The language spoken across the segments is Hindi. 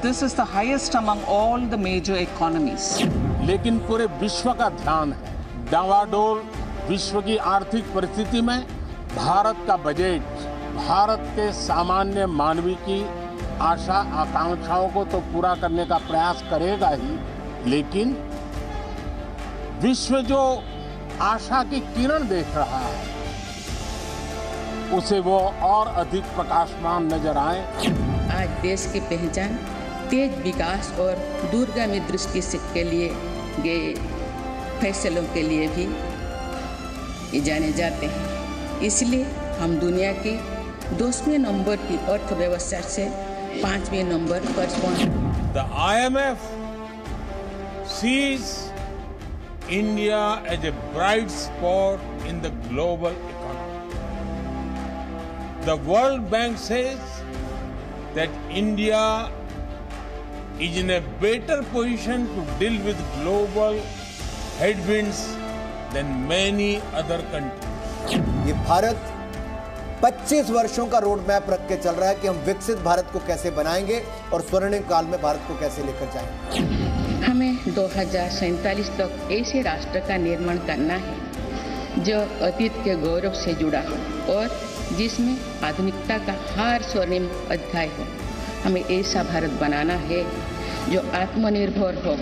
This is the highest among all the major economies. लेकिन पूरे विश्व का ध्यान है। डावाडोल विश्व की आर्थिक परिस्थिति में भारत का बजट भारत के सामान्य मानवी की आशा आकांक्षाओं को तो पूरा करने का प्रयास करेगा ही, लेकिन विश्व जो आशा की किरण देख रहा है उसे वो और अधिक प्रकाशमान नजर आए। आज देश की पहचान तेज विकास और दूरगामी दृष्टि के लिए गए फैसलों के लिए भी जाने जाते हैं। इसलिए हम दुनिया के 2वें नंबर की अर्थव्यवस्था से 5वें नंबर पर पहुंचे। The IMF sees India as a bright spot in the global economy. The World Bank says that India is in a better position to deal with global headwinds than many other countries. ये भारत 25 वर्षों का रोड मैप रख के चल रहा है कि हम विकसित भारत को कैसे बनाएंगे और स्वर्णिम काल में भारत को कैसे लेकर जाएंगे। हमें 2047 तक ऐसे राष्ट्र का निर्माण करना है जो अतीत के गौरव से जुड़ा हो और जिसमें आधुनिकता का हर स्वर्णिम अध्याय हो। हमें ऐसा भारत बनाना है जो आत्मनिर्भर हो।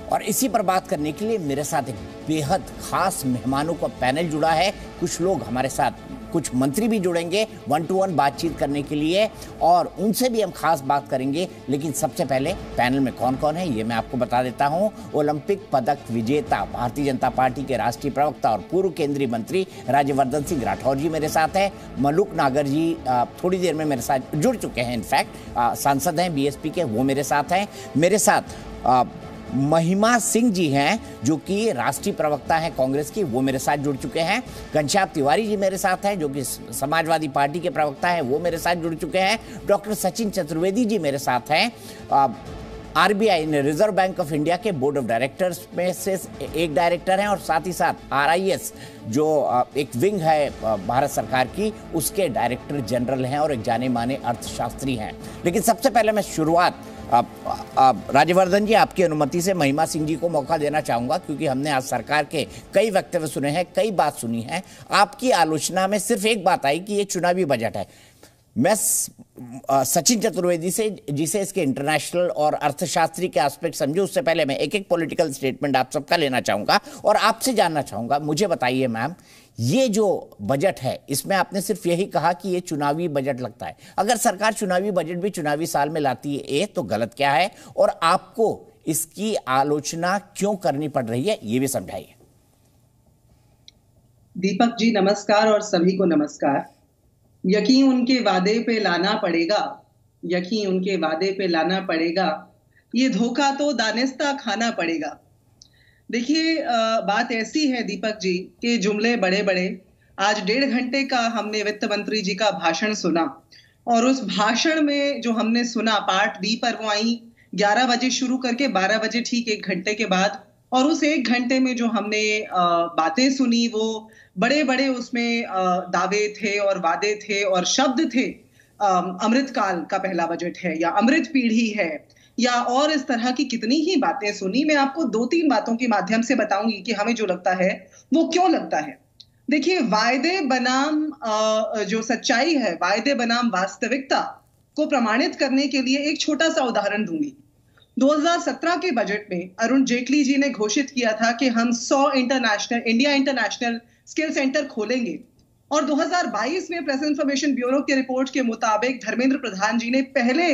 और इसी पर बात करने के लिए मेरे साथ एक बेहद खास मेहमानों का पैनल जुड़ा है। कुछ लोग हमारे साथ, कुछ मंत्री भी जुड़ेंगे 1-to-1 बातचीत करने के लिए और उनसे भी हम खास बात करेंगे। लेकिन सबसे पहले पैनल में कौन कौन है ये मैं आपको बता देता हूं। ओलंपिक पदक विजेता भारतीय जनता पार्टी के राष्ट्रीय प्रवक्ता और पूर्व केंद्रीय मंत्री राज्यवर्धन सिंह राठौर जी मेरे साथ हैं। मलूक नागर जी थोड़ी देर में मेरे साथ जुड़ चुके हैं, इनफैक्ट सांसद हैं बीएसपी के, वो मेरे साथ हैं। मेरे साथ महिमा सिंह जी हैं जो कि राष्ट्रीय प्रवक्ता हैं कांग्रेस की, वो मेरे साथ जुड़ चुके हैं। घनश्याम तिवारी जी मेरे साथ हैं जो कि समाजवादी पार्टी के प्रवक्ता हैं, वो मेरे साथ जुड़ चुके हैं। डॉक्टर सचिन चतुर्वेदी जी मेरे साथ हैं, RBI reserve bank of India के बोर्ड ऑफ डायरेक्टर्स में से एक डायरेक्टर हैं और साथ ही साथ आरआईएस जो एक विंग है भारत सरकार की, उसके डायरेक्टर जनरल हैं और एक जाने माने अर्थशास्त्री हैं। लेकिन सबसे पहले मैं शुरुआत राज्यवर्धन जी आपकी अनुमति से महिमा सिंह जी को मौका देना चाहूंगा, क्योंकि हमने आज सरकार के कई वक्तव्य सुने हैं, कई बात सुनी है। आपकी आलोचना में सिर्फ एक बात आई कि ये चुनावी बजट है। मैं सचिन चतुर्वेदी से जिसे इसके इंटरनेशनल और अर्थशास्त्री के एस्पेक्ट समझे, उससे पहले मैं एक एक पॉलिटिकल स्टेटमेंट आप सबका लेना चाहूंगा और आपसे जानना चाहूंगा। मुझे बताइए मैम, ये जो बजट है इसमें आपने सिर्फ यही कहा कि ये चुनावी बजट लगता है। अगर सरकार चुनावी बजट भी चुनावी साल में लाती है तो गलत क्या है और आपको इसकी आलोचना क्यों करनी पड़ रही है, ये भी समझाइए। दीपक जी नमस्कार और सभी को नमस्कार। यकीन उनके वादे पे लाना पड़ेगा, यकीन उनके वादे पे लाना पड़ेगा, ये धोखा तो दानिस्ता खाना पड़ेगा। देखिए बात ऐसी है दीपक जी कि जुमले बड़े बड़े। आज 1.5 घंटे का हमने वित्त मंत्री जी का भाषण सुना और उस भाषण में जो हमने सुना पार्ट बी पर वो आई 11 बजे शुरू करके 12 बजे ठीक 1 घंटे के बाद, और उस 1 घंटे में जो हमने बातें सुनी वो बड़े बड़े उसमें दावे थे और वादे थे और शब्द थे। अमृत काल का पहला बजट है या अमृत पीढ़ी है या और इस तरह की कितनी ही बातें सुनी। मैं आपको 2-3 बातों के माध्यम से बताऊंगी कि हमें जो लगता है वो क्यों लगता है। देखिए, वायदे बनाम जो सच्चाई है, वायदे बनाम वास्तविकता को प्रमाणित करने के लिए एक छोटा सा उदाहरण दूंगी। 2017 के बजट में अरुण जेटली जी ने घोषित किया था कि हम 100 इंडिया इंटरनेशनल स्किल सेंटर खोलेंगे और 2022 में प्रेस इंफॉर्मेशन ब्यूरो की रिपोर्ट के मुताबिक धर्मेंद्र प्रधान जी ने पहले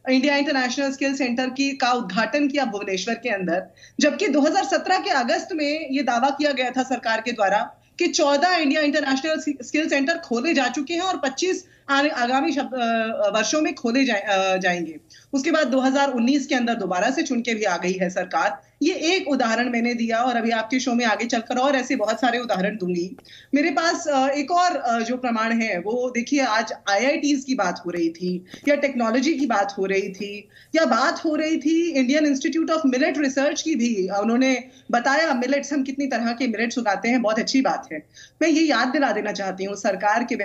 इंडिया इंटरनेशनल स्किल सेंटर का उद्घाटन किया भुवनेश्वर के अंदर, जबकि 2017 के अगस्त में यह दावा किया गया था सरकार के द्वारा कि 14 इंडिया इंटरनेशनल स्किल सेंटर खोले जा चुके हैं और 25 आगामी वर्षों में खोले जाएंगे। उसके बाद 2019 के अंदर दोबारा से चुन के भी आ गई है सरकार। ये एक उदाहरण मैंने दिया और अभी आपके शो में आगे चलकर और ऐसे बहुत सारे उदाहरण दूंगी। मेरे पास एक और जो प्रमाण है वो देखिए, आज IITs की बात हो रही थी या टेक्नोलॉजी की बात हो रही थी या बात हो रही थी Indian institute of millet research की भी। उन्होंने बताया मिलेट्स, हम कितनी तरह के मिलेट्स उगाते हैं, बहुत अच्छी बात है। मैं ये याद दिला देना चाहती हूँ सरकार के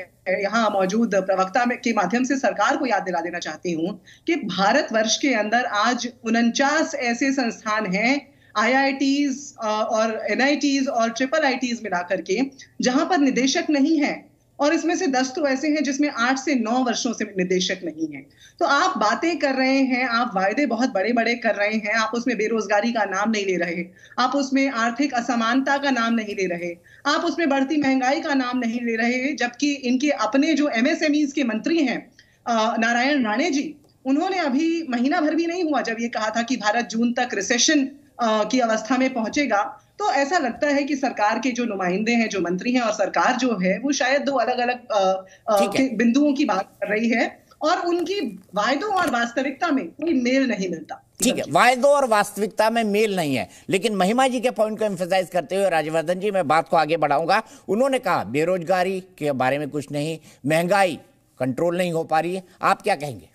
यहाँ मौजूद प्रवक्ता के माध्यम से सरकार को याद दिला देना चाहती हूं कि भारतवर्ष के अंदर आज 49 ऐसे संस्थान हैं, IITs और NITs और IIITs मिलाकर के, जहां पर निदेशक नहीं है, और इसमें से 10 तो ऐसे हैं जिसमें 8 से 9 वर्षों से निदेशक नहीं है। तो आप बातें कर रहे हैं, आप वायदे बहुत बड़े बड़े कर रहे हैं, आप उसमें बेरोजगारी का नाम नहीं ले रहे, आप उसमें आर्थिक असमानता का नाम नहीं ले रहे, आप उसमें बढ़ती महंगाई का नाम नहीं ले रहे, जबकि इनके अपने जो MSMEs के मंत्री हैं नारायण राणे जी, उन्होंने अभी महीना भर भी नहीं हुआ जब ये कहा था कि भारत जून तक रिसेशन की अवस्था में पहुंचेगा। तो ऐसा लगता है कि सरकार के जो नुमाइंदे हैं, जो मंत्री हैं, और सरकार जो है वो शायद दो अलग अलग बिंदुओं की बात कर रही है, और उनकी वायदों और वास्तविकता में कोई मेल नहीं मिलता। ठीक है, वायदों और वास्तविकता में मेल नहीं है। लेकिन महिमा जी के पॉइंट को एम्फेसाइज करते हुए राजवर्धन जी, मैं बात को आगे बढ़ाऊंगा। उन्होंने कहा बेरोजगारी के बारे में कुछ नहीं, महंगाई कंट्रोल नहीं हो पा रही है, आप क्या कहेंगे?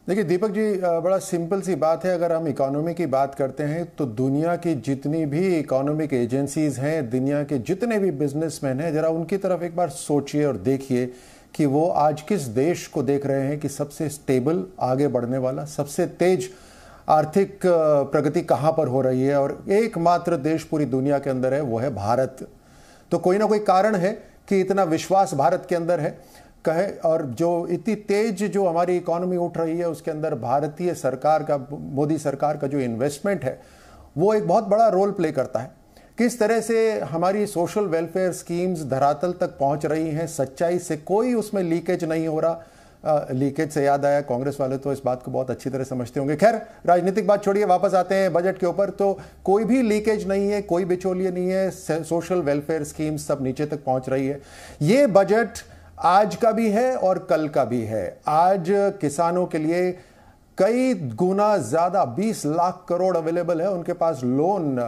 देखिए दीपक जी, बड़ा सिंपल सी बात है। अगर हम इकोनॉमी की बात करते हैं तो दुनिया की जितनी भी इकोनॉमिक एजेंसीज हैं, दुनिया के जितने भी बिजनेसमैन हैं, जरा उनकी तरफ एक बार सोचिए और देखिए कि वो आज किस देश को देख रहे हैं कि सबसे स्टेबल, आगे बढ़ने वाला, सबसे तेज आर्थिक प्रगति कहाँ पर हो रही है, और एकमात्र देश पूरी दुनिया के अंदर है, वो है भारत। तो कोई ना कोई कारण है कि इतना विश्वास भारत के अंदर है कहे, और जो इतनी तेज जो हमारी इकोनॉमी उठ रही है उसके अंदर भारतीय सरकार का, मोदी सरकार का जो इन्वेस्टमेंट है वो एक बहुत बड़ा रोल प्ले करता है। किस तरह से हमारी सोशल वेलफेयर स्कीम्स धरातल तक पहुंच रही हैं, सच्चाई से कोई उसमें लीकेज नहीं हो रहा। लीकेज से याद आया, कांग्रेस वाले तो इस बात को बहुत अच्छी तरह समझते होंगे। खैर, राजनीतिक बात छोड़िए, वापस आते हैं बजट के ऊपर। तो कोई भी लीकेज नहीं है, कोई बिचौलिए नहीं है, सोशल वेलफेयर स्कीम्स सब नीचे तक पहुंच रही है। ये बजट आज का भी है और कल का भी है। आज किसानों के लिए कई गुना ज्यादा 20 लाख करोड़ अवेलेबल है उनके पास लोन।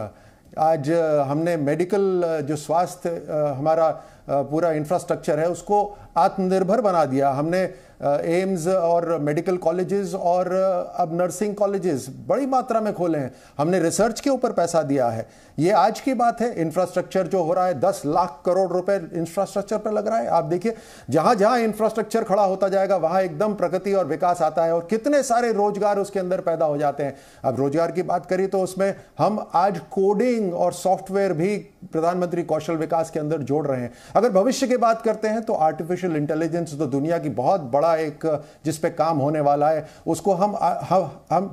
आज हमने मेडिकल जो स्वास्थ्य हमारा पूरा इंफ्रास्ट्रक्चर है उसको आत्मनिर्भर बना दिया। हमने एम्स और मेडिकल कॉलेजेस और अब नर्सिंग कॉलेजेस बड़ी मात्रा में खोले हैं। हमने रिसर्च के ऊपर पैसा दिया है। ये आज की बात है। इंफ्रास्ट्रक्चर जो हो रहा है, 10 लाख करोड़ रुपए इंफ्रास्ट्रक्चर पर लग रहा है। आप देखिए, जहां जहां इंफ्रास्ट्रक्चर खड़ा होता जाएगा वहां एकदम प्रगति और विकास आता है, और कितने सारे रोजगार उसके अंदर पैदा हो जाते हैं। अब रोजगार की बात करें तो उसमें हम आज कोडिंग और सॉफ्टवेयर भी प्रधानमंत्री कौशल विकास के अंदर जोड़ रहे हैं। अगर भविष्य की बात करते हैं तो आर्टिफिशियल इंटेलिजेंस तो दुनिया की बहुत बड़ा एक जिस पे काम होने वाला है, उसको हम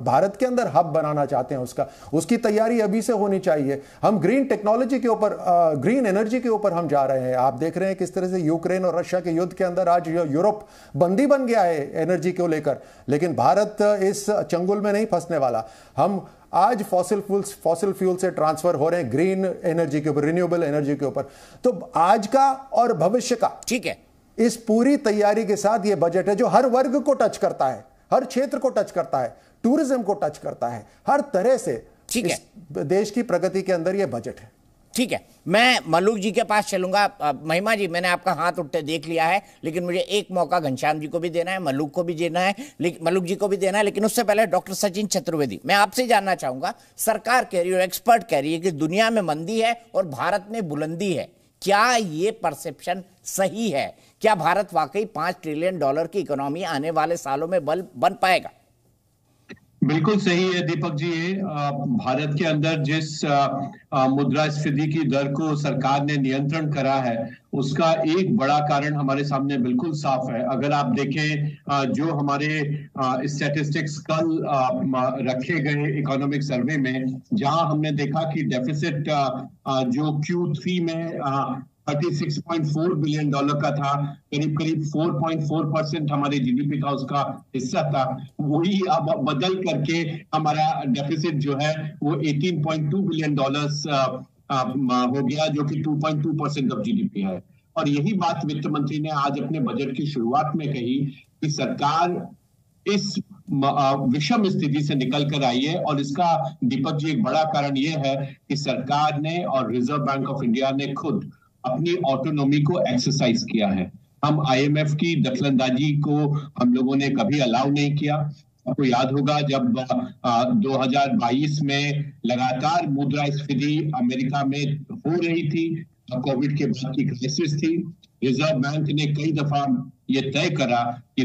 भारत के अंदर हब बनाना चाहते हैं। उसकी तैयारी अभी से होनी चाहिए। हम ग्रीन टेक्नोलॉजी के ऊपर, ग्रीन एनर्जी के ऊपर हम जा रहे हैं। आप देख रहे हैं किस तरह से यूक्रेन और रशिया के युद्ध के अंदर आज यूरोप बंदी बन गया है एनर्जी को लेकर, लेकिन भारत इस चंगुल में नहीं फंसने वाला। हम आज फॉसिल फ्यूल से ट्रांसफर हो रहे हैं ग्रीन एनर्जी के ऊपर, रिन्यूएबल एनर्जी के ऊपर। तो आज का और भविष्य का, ठीक है, इस पूरी तैयारी के साथ ये बजट है जो हर वर्ग को टच करता है, हर क्षेत्र को टच करता है, टूरिज्म को टच करता है, हर तरह से। ठीक है, देश की प्रगति के अंदर ये बजट है। ठीक है, मैं मल्लुक जी के पास चलूंगा। महिमा जी, मैंने आपका हाथ उठते देख लिया है, लेकिन मुझे एक मौका घनश्याम जी को भी देना है, मल्लुक को भी देना है, मल्लुक जी को भी देना है। लेकिन उससे पहले डॉक्टर सचिन चतुर्वेदी, मैं आपसे जानना चाहूंगा, सरकार कह रही है, एक्सपर्ट कह रही है कि दुनिया में मंदी है और भारत में बुलंदी है। क्या ये परसेप्शन सही है? क्या भारत वाकई $5 ट्रिलियन की इकोनॉमी आने वाले सालों में बन पाएगा? बिल्कुल सही है दीपक जी। भारत के अंदर जिस मुद्रास्फीति की दर को सरकार ने नियंत्रण करा है, उसका एक बड़ा कारण हमारे सामने बिल्कुल साफ है। अगर आप देखें जो हमारे स्टैटिस्टिक्स कल रखे गए इकोनॉमिक सर्वे में, जहां हमने देखा कि डेफिसिट जो Q3 में $36.4 बिलियन का था, करीब 4.4% हमारे GDP का उसका हिस्सा था। वही अब बदल करके हमारा डेफिसिट जो है वो $18.2 बिलियन हो गया, जो कि 2.2% ऑफ GDP है। और यही बात वित्त मंत्री ने आज अपने बजट की शुरुआत में कही कि सरकार इस विषम स्थिति से निकल कर आई है। और इसका दीपक जी एक बड़ा कारण यह है कि सरकार ने और रिजर्व बैंक ऑफ इंडिया ने खुद अपनी ऑटोनॉमी को एक्सरसाइज किया है। हम IMF की दखलंदाजी को हम लोगों ने कभी अलाउ नहीं किया। आपको याद होगा जब 2022 में लगातार मुद्रास्फीति अमेरिका में हो रही थी, कोविड के बाद की क्राइसिस थी, रिजर्व बैंक ने कई दफा ये तय करा कि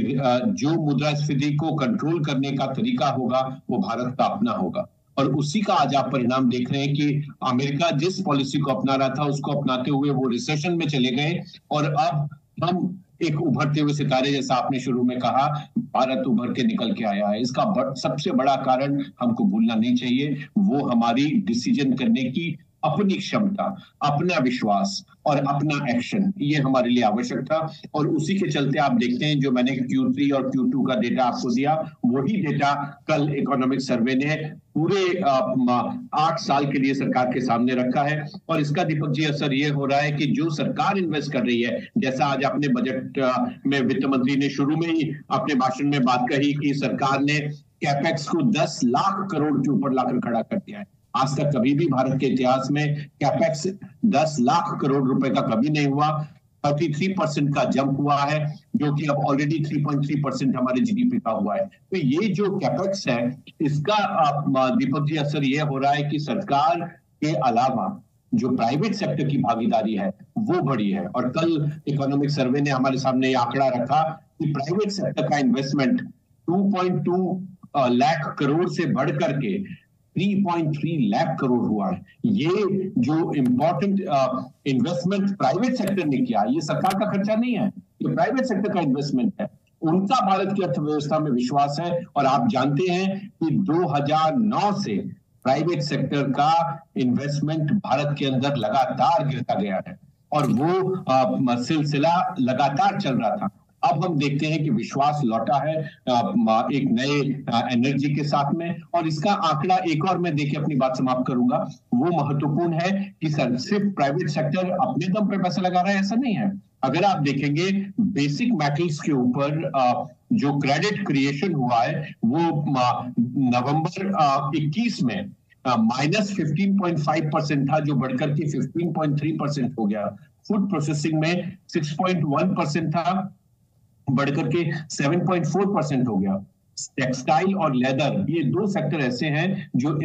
जो मुद्रास्फीति को कंट्रोल करने का तरीका होगा वो भारत का अपना होगा, और उसी का आज आप परिणाम देख रहे हैं कि अमेरिका जिस पॉलिसी को अपना रहा था उसको अपनाते हुए वो रिसेशन में चले गए, और अब हम एक उभरते हुए सितारे, जैसा आपने शुरू में कहा, भारत उभर के निकल के आया है। इसका सबसे बड़ा कारण हमको भूलना नहीं चाहिए, वो हमारी डिसीजन करने की अपनी क्षमता, अपना विश्वास और अपना एक्शन, ये हमारे लिए आवश्यक था। और उसी के चलते आप देखते हैं जो मैंने Q3 और Q2 का डेटा आपको दिया, वही डेटा कल इकोनॉमिक सर्वे ने पूरे 8 साल के लिए सरकार के सामने रखा है। और इसका दीपक जी असर ये हो रहा है कि जो सरकार इन्वेस्ट कर रही है, जैसा आज अपने बजट में वित्त मंत्री ने शुरू में ही अपने भाषण में बात कही कि सरकार ने कैपेक्स को 10 लाख करोड़ के ऊपर लाकर खड़ा कर दिया है। आज तक कभी भी भारत के इतिहास में कैपेक्स 10 लाख करोड़ रुपए का कभी नहीं हुआ। 33% का जंप हुआ है, जो कि अब ऑलरेडी 3.3% हमारे जीडीपी का हुआ है। तो ये जो कैपेक्स है, इसका दीपक जी असर ये हो रहा है कि सरकार के अलावा जो प्राइवेट सेक्टर की भागीदारी है वो बढ़ी है। और कल इकोनॉमिक सर्वे ने हमारे सामने ये आंकड़ा रखा कि प्राइवेट सेक्टर का इन्वेस्टमेंट 2.2 लाख करोड़ से बढ़ करके 3.3 लाख करोड़ हुआ है। ये जो इंपॉर्टेंट इन्वेस्टमेंट प्राइवेट सेक्टर ने किया, ये सरकार का खर्चा नहीं है, ये प्राइवेट सेक्टर का इन्वेस्टमेंट है। उनका भारत की अर्थव्यवस्था में विश्वास है। और आप जानते हैं कि 2009 से प्राइवेट सेक्टर का इन्वेस्टमेंट भारत के अंदर लगातार गिरता गया है, और वो सिलसिला लगातार चल रहा था। अब हम देखते हैं कि विश्वास लौटा है एक नए एनर्जी के साथ में। और इसका आंकड़ा एक और मैं देके अपनी बात समाप्त करूंगा, वो महत्वपूर्ण है कि सिर्फ प्राइवेट सेक्टर अपने दम पे पैसा लगा रहा है, ऐसा नहीं है। अगर आप देखेंगे बेसिक मेटल्स के ऊपर जो क्रेडिट क्रिएशन हुआ है वो नवंबर 21 में -15.5% था, जो बढ़कर के 15.3% हो गया। फूड प्रोसेसिंग में 6.1% था, बढ़कर के 7.4% हो गया। टेक्सटाइल और लेदर, ये 2 सेक्टर ऐसे हैं जो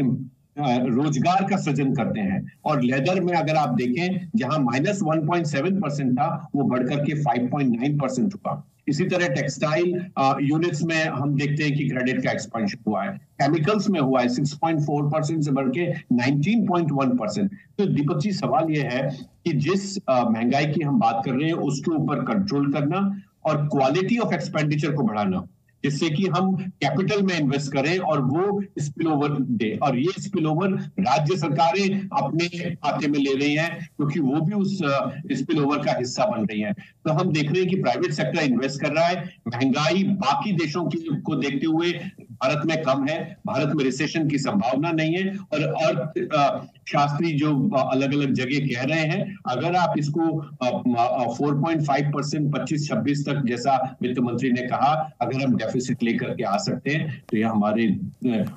रोजगार का सृजन करते हैं। और लेदर में अगर आप देखें, जहां -1.7% था, वो बढ़कर के 5.9% हुआ। इसी तरह टेक्सटाइल यूनिट्स में हम देखते हैं कि क्रेडिट का एक्सपेंशन हुआ है। केमिकल्स में हुआ है 6.4% से बढ़ के 19.1%। तो दीपक जी, सवाल यह है कि जिस महंगाई की हम बात कर रहे हैं उसके ऊपर कंट्रोल करना और क्वालिटी ऑफ एक्सपेंडिचर को बढ़ाना, जिससे कि हम कैपिटल में इन्वेस्ट करें और वो स्पिल ओवर दे। और ये स्पिल ओवर राज्य सरकारें अपने खाते में ले रही हैं, क्योंकि वो भी उस स्पिल ओवर का हिस्सा बन रही हैं। तो हम देख रहे हैं कि प्राइवेट सेक्टर इन्वेस्ट कर रहा है। महंगाई बाकी देशों को देखते हुए भारत में कम है, भारत में रिसेशन की संभावना नहीं है। और अर्थशास्त्री जो अलग अलग जगह कह रहे हैं, अगर आप इसको 4.5% 25-26 तक, जैसा वित्त मंत्री ने कहा, अगर हम डेफिसिट लेकर के आ सकते हैं तो यह हमारे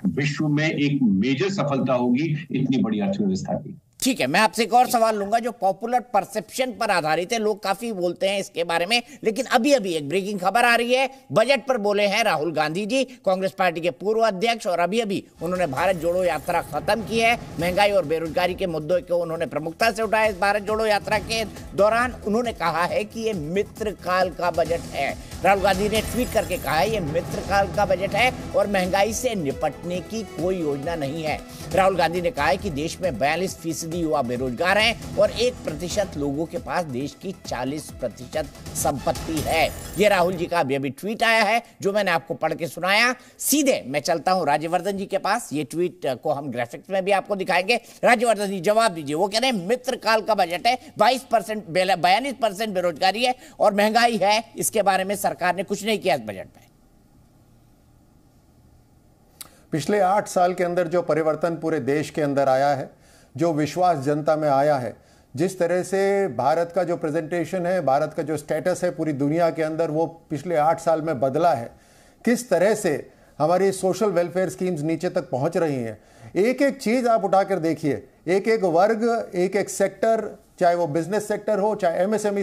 विश्व में एक मेजर सफलता होगी इतनी बड़ी अर्थव्यवस्था की। ठीक है, मैं आपसे एक और सवाल लूंगा जो पॉपुलर परसेप्शन पर आधारित है। लोग काफी बोलते हैं इसके बारे में, लेकिन अभी अभी एक ब्रेकिंग खबर आ रही है। बजट पर बोले हैं राहुल गांधी जी, कांग्रेस पार्टी के पूर्व अध्यक्ष, और अभी अभी उन्होंने भारत जोड़ो यात्रा खत्म की है। महंगाई और बेरोजगारी के मुद्दों को उन्होंने प्रमुखता से उठाया इस भारत जोड़ो यात्रा के दौरान। उन्होंने कहा है कि ये मित्र काल का बजट है। राहुल गांधी ने ट्वीट करके कहा है ये मित्र काल का बजट है और महंगाई से निपटने की कोई योजना नहीं है। राहुल गांधी ने कहा है कि देश में 42% युवा बेरोजगार हैं और 1% लोगों के पास देश की 40% संपत्ति है। ये राहुल जी का अभी ट्वीट आया है जो मैंने आपको पढ़ के सुनाया। सीधे मैं चलता हूं राज्यवर्धन जी के पास। ये ट्वीट को हम ग्राफिक्स में भी आपको दिखाएंगे। राज्यवर्धन जी जवाब दीजिए। वो कह रहे हैं मित्र काल का बजट है, 42% बेरोजगारी है और महंगाई है, इसके बारे में सरकार ने कुछ नहीं किया इस बजट में। पिछले 8 साल के अंदर जो परिवर्तन पूरे देश के अंदर आया है, जो विश्वास जनता में आया है, जिस तरह से भारत का जो प्रेजेंटेशन है, भारत का जो स्टेटस है पूरी दुनिया के अंदर, वो पिछले 8 साल में बदला है। किस तरह से हमारी सोशल वेलफेयर स्कीम्स नीचे तक पहुंच रही हैं, एक एक चीज आप उठाकर देखिए, एक एक वर्ग, एक एक सेक्टर, चाहे वो बिजनेस सेक्टर हो, चाहे एमएसएमई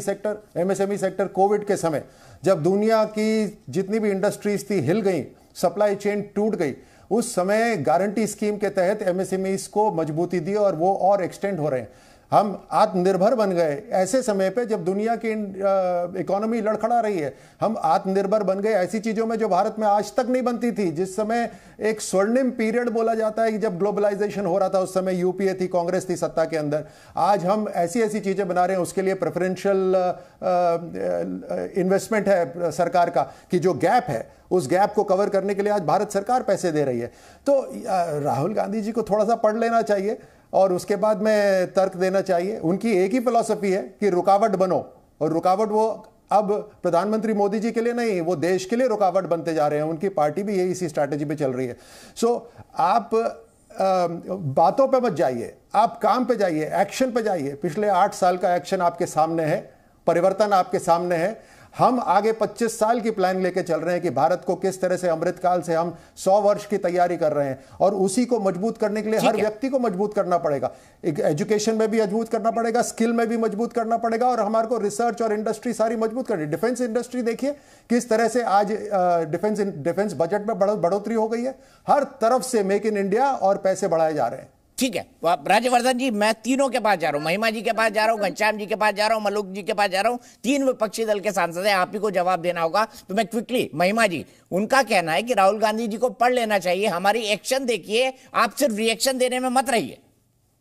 सेक्टर। कोविड के समय जब दुनिया की जितनी भी इंडस्ट्रीज थी हिल गई, सप्लाई चेन टूट गई, उस समय गारंटी स्कीम के तहत एमएसएमईज को मजबूती दी और वो और एक्सटेंड हो रहे हैं। हम आत्मनिर्भर बन गए ऐसे समय पे जब दुनिया की इकोनॉमी लड़खड़ा रही है। हम आत्मनिर्भर बन गए ऐसी चीजों में जो भारत में आज तक नहीं बनती थी। जिस समय एक स्वर्णिम पीरियड बोला जाता है कि जब ग्लोबलाइजेशन हो रहा था, उस समय यूपीए थी, कांग्रेस थी सत्ता के अंदर। आज हम ऐसी ऐसी चीजें बना रहे हैं, उसके लिए प्रेफरेंशियल इन्वेस्टमेंट है सरकार का, कि जो गैप है उस गैप को कवर करने के लिए आज भारत सरकार पैसे दे रही है। तो राहुल गांधी जी को थोड़ा सा पढ़ लेना चाहिए और उसके बाद में तर्क देना चाहिए। उनकी एक ही फिलॉसफी है कि रुकावट बनो, और रुकावट वो अब प्रधानमंत्री मोदी जी के लिए नहीं, वो देश के लिए रुकावट बनते जा रहे हैं। उनकी पार्टी भी यही इसी स्ट्रैटेजी पे चल रही है। सो आप बातों पे मत जाइए, आप काम पे जाइए, एक्शन पे जाइए। पिछले 8 साल का एक्शन आपके सामने है, परिवर्तन आपके सामने है। हम आगे 25 साल की प्लान लेके चल रहे हैं कि भारत को किस तरह से अमृतकाल से हम 100 वर्ष की तैयारी कर रहे हैं, और उसी को मजबूत करने के लिए हर व्यक्ति को मजबूत करना पड़ेगा। एजुकेशन में भी मजबूत करना पड़ेगा, स्किल में भी मजबूत करना पड़ेगा, और हमारे को रिसर्च और इंडस्ट्री सारी मजबूत करनी। डिफेंस इंडस्ट्री देखिए किस तरह से आज डिफेंस बजट में बढ़ोतरी हो गई है। हर तरफ से मेक इन इंडिया और पैसे बढ़ाए जा रहे हैं। ठीक है राज्यवर्धन जी, मैं तीनों के पास जा रहा हूं, महिमा जी के पास जा रहा हूं, घनश्याम जी के पास जा रहा हूं, मलूक जी के पास जा रहा हूं। 3 विपक्षी दल के सांसद हैं, आप ही को जवाब देना होगा। तो मैं क्विकली, महिमा जी, उनका कहना है कि राहुल गांधी जी को पढ़ लेना चाहिए, हमारी एक्शन देखिए, आप सिर्फ रिएक्शन देने में मत रहिए।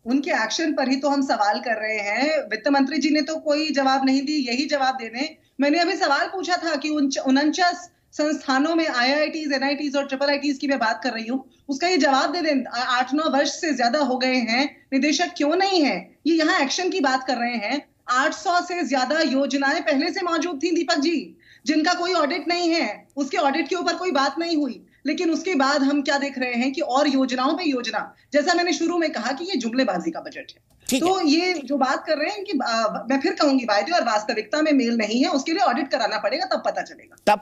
उनके एक्शन पर ही तो हम सवाल कर रहे हैं। वित्त मंत्री जी ने तो कोई जवाब नहीं दी, यही जवाब देने। मैंने अभी सवाल पूछा था कि 49 संस्थानों में IITs, NITs और IIITs की मैं बात कर रही हूँ, उसका ये जवाब दे दें। 8-9 वर्ष से ज्यादा हो गए हैं, निदेशक क्यों नहीं है? ये यहाँ एक्शन की बात कर रहे हैं। 800 से ज्यादा योजनाएं पहले से मौजूद थी दीपक जी, जिनका कोई ऑडिट नहीं है, उसके ऑडिट के ऊपर कोई बात नहीं हुई। लेकिन उसके बाद हम क्या देख रहे हैं कि और योजनाओं पे योजना, जैसा मैंने शुरू में कहा कि ये जुमलेबाजी का बजट है। तो ये जो बात कर रहे हैं कि मैं फिर कहूंगी वायदे और वास्तविकता में मेल नहीं है, उसके लिए ऑडिट कराना पड़ेगा, तब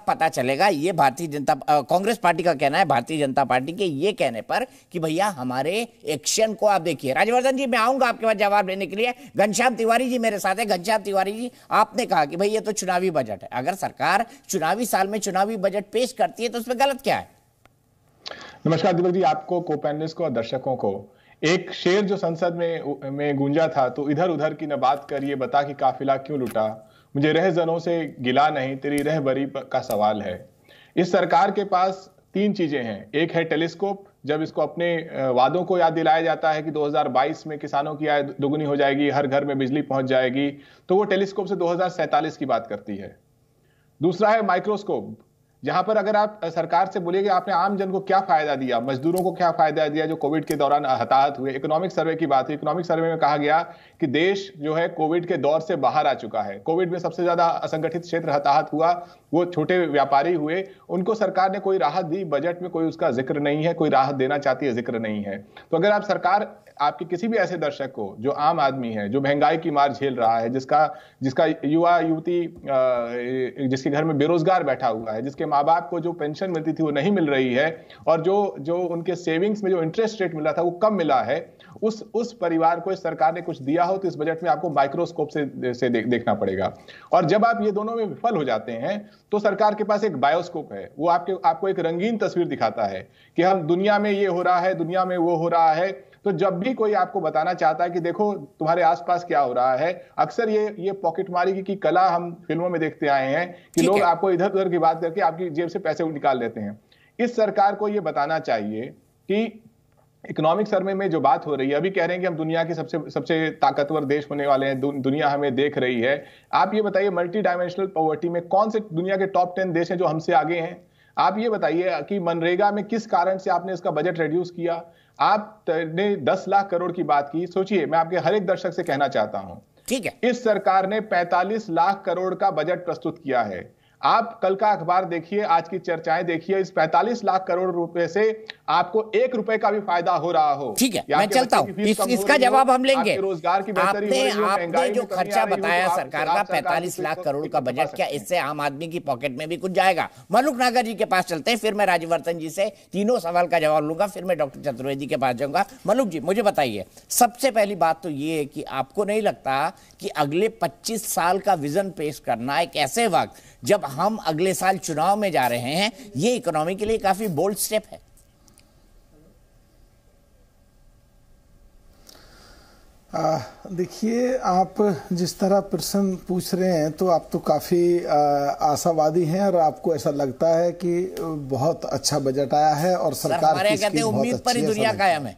पता चलेगा। ये भारतीय जनता कांग्रेस पार्टी का कहना है। भारतीय जनता पार्टी के ये कहने पर कि भैया हमारे एक्शन को आप देखिए। राज्यवर्धन जी, मैं आऊंगा आपके पास जवाब लेने के लिए। घनश्याम तिवारी जी मेरे साथ है। घनश्याम तिवारी जी, आपने कहा कि भाई ये तो चुनावी बजट है, अगर सरकार चुनावी साल में चुनावी बजट पेश करती है तो उसमें गलत क्या है? नमस्कार दीपक जी, आपको, को पैनलिस्ट को और दर्शकों को। एक शेर जो संसद में गूंजा था, तो इधर उधर की न बात कर, ये बता कि काफिला क्यों लुटा, मुझे रहजनों से गिला नहीं, तेरी रहबरी का सवाल है। इस सरकार के पास 3 चीजें हैं। एक है टेलीस्कोप, जब इसको अपने वादों को याद दिलाया जाता है कि 2022 में किसानों की आय दोगुनी हो जाएगी, हर घर में बिजली पहुंच जाएगी, तो वो टेलीस्कोप से 2047 की बात करती है। दूसरा है माइक्रोस्कोप, जहां पर अगर आप सरकार से बोलिए कि आपने आम जन को क्या फायदा दिया, मजदूरों को क्या फायदा दिया जो कोविड के दौरान हताहत हुए। इकोनॉमिक सर्वे की बात हुई, इकोनॉमिक सर्वे में कहा गया कि देश जो है कोविड के दौर से बाहर आ चुका है। कोविड में सबसे ज्यादा असंगठित क्षेत्र हताहत हुआ, वो छोटे व्यापारी हुए, उनको सरकार ने कोई राहत दी, बजट में कोई उसका जिक्र नहीं है, कोई राहत देना चाहती है, जिक्र नहीं है। तो अगर आप सरकार, आपके किसी भी ऐसे दर्शक को जो आम आदमी है, जो महंगाई की मार झेल रहा है, जिसका युवा युवती जिसके घर में बेरोजगार बैठा हुआ है, जिसके माँ बाप को जो पेंशन मिलती थी वो नहीं मिल रही है, और जो उनके सेविंग्स में जो इंटरेस्ट रेट मिल रहा था वो कम मिला है, उस परिवार को इस सरकार ने कुछ दिया हो तो इस बजट में आपको माइक्रोस्कोप से देखना पड़ेगा। और जब आप ये दोनों में विफल हो जाते हैं तो सरकार के पास एक बायोस्कोप है, वो आपको एक रंगीन तस्वीर दिखाता है कि हम दुनिया में ये हो रहा है, दुनिया में वो हो रहा है। तो जब भी कोई आपको बताना चाहता है कि देखो तुम्हारे आसपास क्या हो रहा है, अक्सर ये पॉकेटमारी की कला हम फिल्मों में देखते आए हैं कि लोग आपको इधर उधर की बात करके आपकी जेब से पैसे निकाल लेते हैं। इस सरकार को ये बताना चाहिए कि इकोनॉमिक सर्वे में जो बात हो रही है, अभी कह रहे हैं कि हम दुनिया के सबसे ताकतवर देश होने वाले हैं, दुनिया हमें देख रही है। आप ये बताइए मल्टी डायमेंशनल पॉवर्टी में कौन से दुनिया के टॉप 10 देश हैं जो हमसे आगे हैं? आप ये बताइए कि मनरेगा में किस कारण से आपने इसका बजट रिड्यूस किया? आपने 10 लाख करोड़ की बात की। सोचिए, मैं आपके हर एक दर्शक से कहना चाहता हूं, ठीक है, इस सरकार ने 45 लाख करोड़ का बजट प्रस्तुत किया है। आप कल का अखबार देखिए, आज की चर्चाएं देखिए, इस 45 लाख करोड़ रुपए से आपको 1 रुपए का भी फायदा हो रहा हो। ठीक है, मैं चलता हूं, इसका जवाब हम लेंगे। रोजगार की आपने जो खर्चा बताया सरकार का 45 लाख करोड़ का बजट, क्या इससे आम आदमी की पॉकेट में भी कुछ जाएगा? मलूक नागर जी के पास चलते हैं, फिर मैं राज्यवर्धन जी से तीनों सवाल का जवाब लूंगा, फिर मैं डॉक्टर चतुर्वेदी के पास जाऊंगा। मलूक जी, मुझे बताइए, सबसे पहली बात तो ये है कि आपको नहीं लगता कि अगले 25 साल का विजन पेश करना एक ऐसे वक्त जब हम अगले साल चुनाव में जा रहे हैं, ये इकोनॉमी के लिए काफी बोल्ड स्टेप है? देखिए, आप जिस तरह प्रश्न पूछ रहे हैं तो आप तो काफ़ी आशावादी हैं और आपको ऐसा लगता है कि बहुत अच्छा बजट आया है और सरकार की स्कीम बहुत उम्मीद पर ही दुनिया कायम है।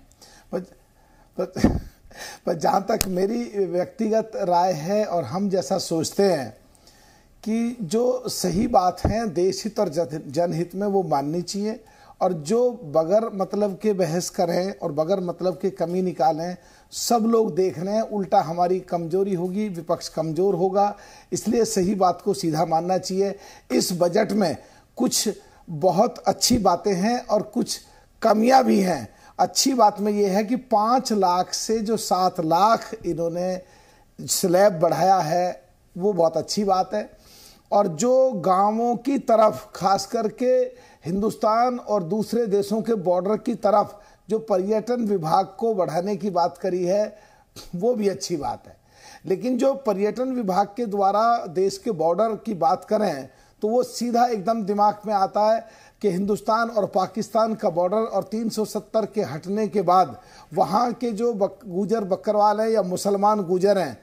पर जहाँ तक मेरी व्यक्तिगत राय है और हम जैसा सोचते हैं कि जो सही बात है देश हित और जनहित में वो माननी चाहिए, और जो बगैर मतलब के बहस करें और बगैर मतलब के कमी निकालें, सब लोग देख रहे हैं, उल्टा हमारी कमजोरी होगी, विपक्ष कमजोर होगा। इसलिए सही बात को सीधा मानना चाहिए। इस बजट में कुछ बहुत अच्छी बातें हैं और कुछ कमियां भी हैं। अच्छी बात में ये है कि 5 लाख से जो 7 लाख इन्होंने स्लैब बढ़ाया है वो बहुत अच्छी बात है। और जो गांवों की तरफ, खास करके हिंदुस्तान और दूसरे देशों के बॉर्डर की तरफ जो पर्यटन विभाग को बढ़ाने की बात करी है वो भी अच्छी बात है। लेकिन जो पर्यटन विभाग के द्वारा देश के बॉर्डर की बात करें तो वो सीधा एकदम दिमाग में आता है कि हिंदुस्तान और पाकिस्तान का बॉर्डर और 370 के हटने के बाद वहाँ के जो गुजर बकरवाल हैं या मुसलमान गुजर हैं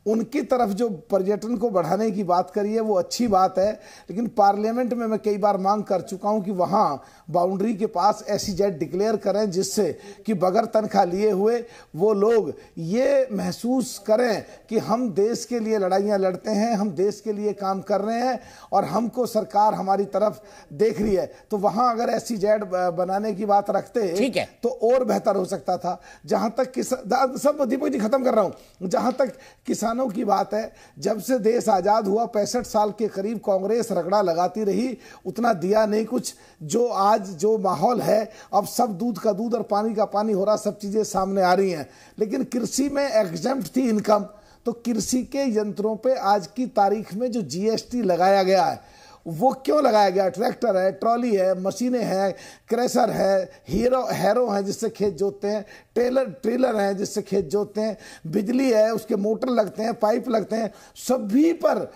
उनकी तरफ जो पर्यटन को बढ़ाने की बात करी है वो अच्छी बात है। लेकिन पार्लियामेंट में मैं कई बार मांग कर चुका हूं कि वहां बाउंड्री के पास SEZ डिक्लेयर करें, जिससे कि बगैर तनख्वाह लिए हुए वो लोग ये महसूस करें कि हम देश के लिए लड़ाइयां लड़ते हैं, हम देश के लिए काम कर रहे हैं और हमको सरकार हमारी तरफ देख रही है। तो वहां अगर SEZ बनाने की बात रखते ठीक है तो और बेहतर हो सकता था। जहां तक सब दीपक जी खत्म कर रहा हूं, जहां तक किसान की बात है, जब से देश आजाद हुआ 65 साल के करीब कांग्रेस रगड़ा लगाती रही, उतना दिया नहीं कुछ। जो आज जो माहौल है, अब सब दूध का दूध और पानी का पानी हो रहा, सब चीजें सामने आ रही हैं। लेकिन कृषि में एग्जेम्प्ट थी इनकम, तो कृषि के यंत्रों पे आज की तारीख में जो GST लगाया गया है वो क्यों लगाया गया? ट्रैक्टर है, ट्रॉली है, मशीनें हैं, क्रेशर है, हैरो है जिससे खेत जोतते हैं, ट्रेलर है जिससे खेत जोतते हैं, बिजली है, उसके मोटर लगते हैं, पाइप लगते हैं, सभी पर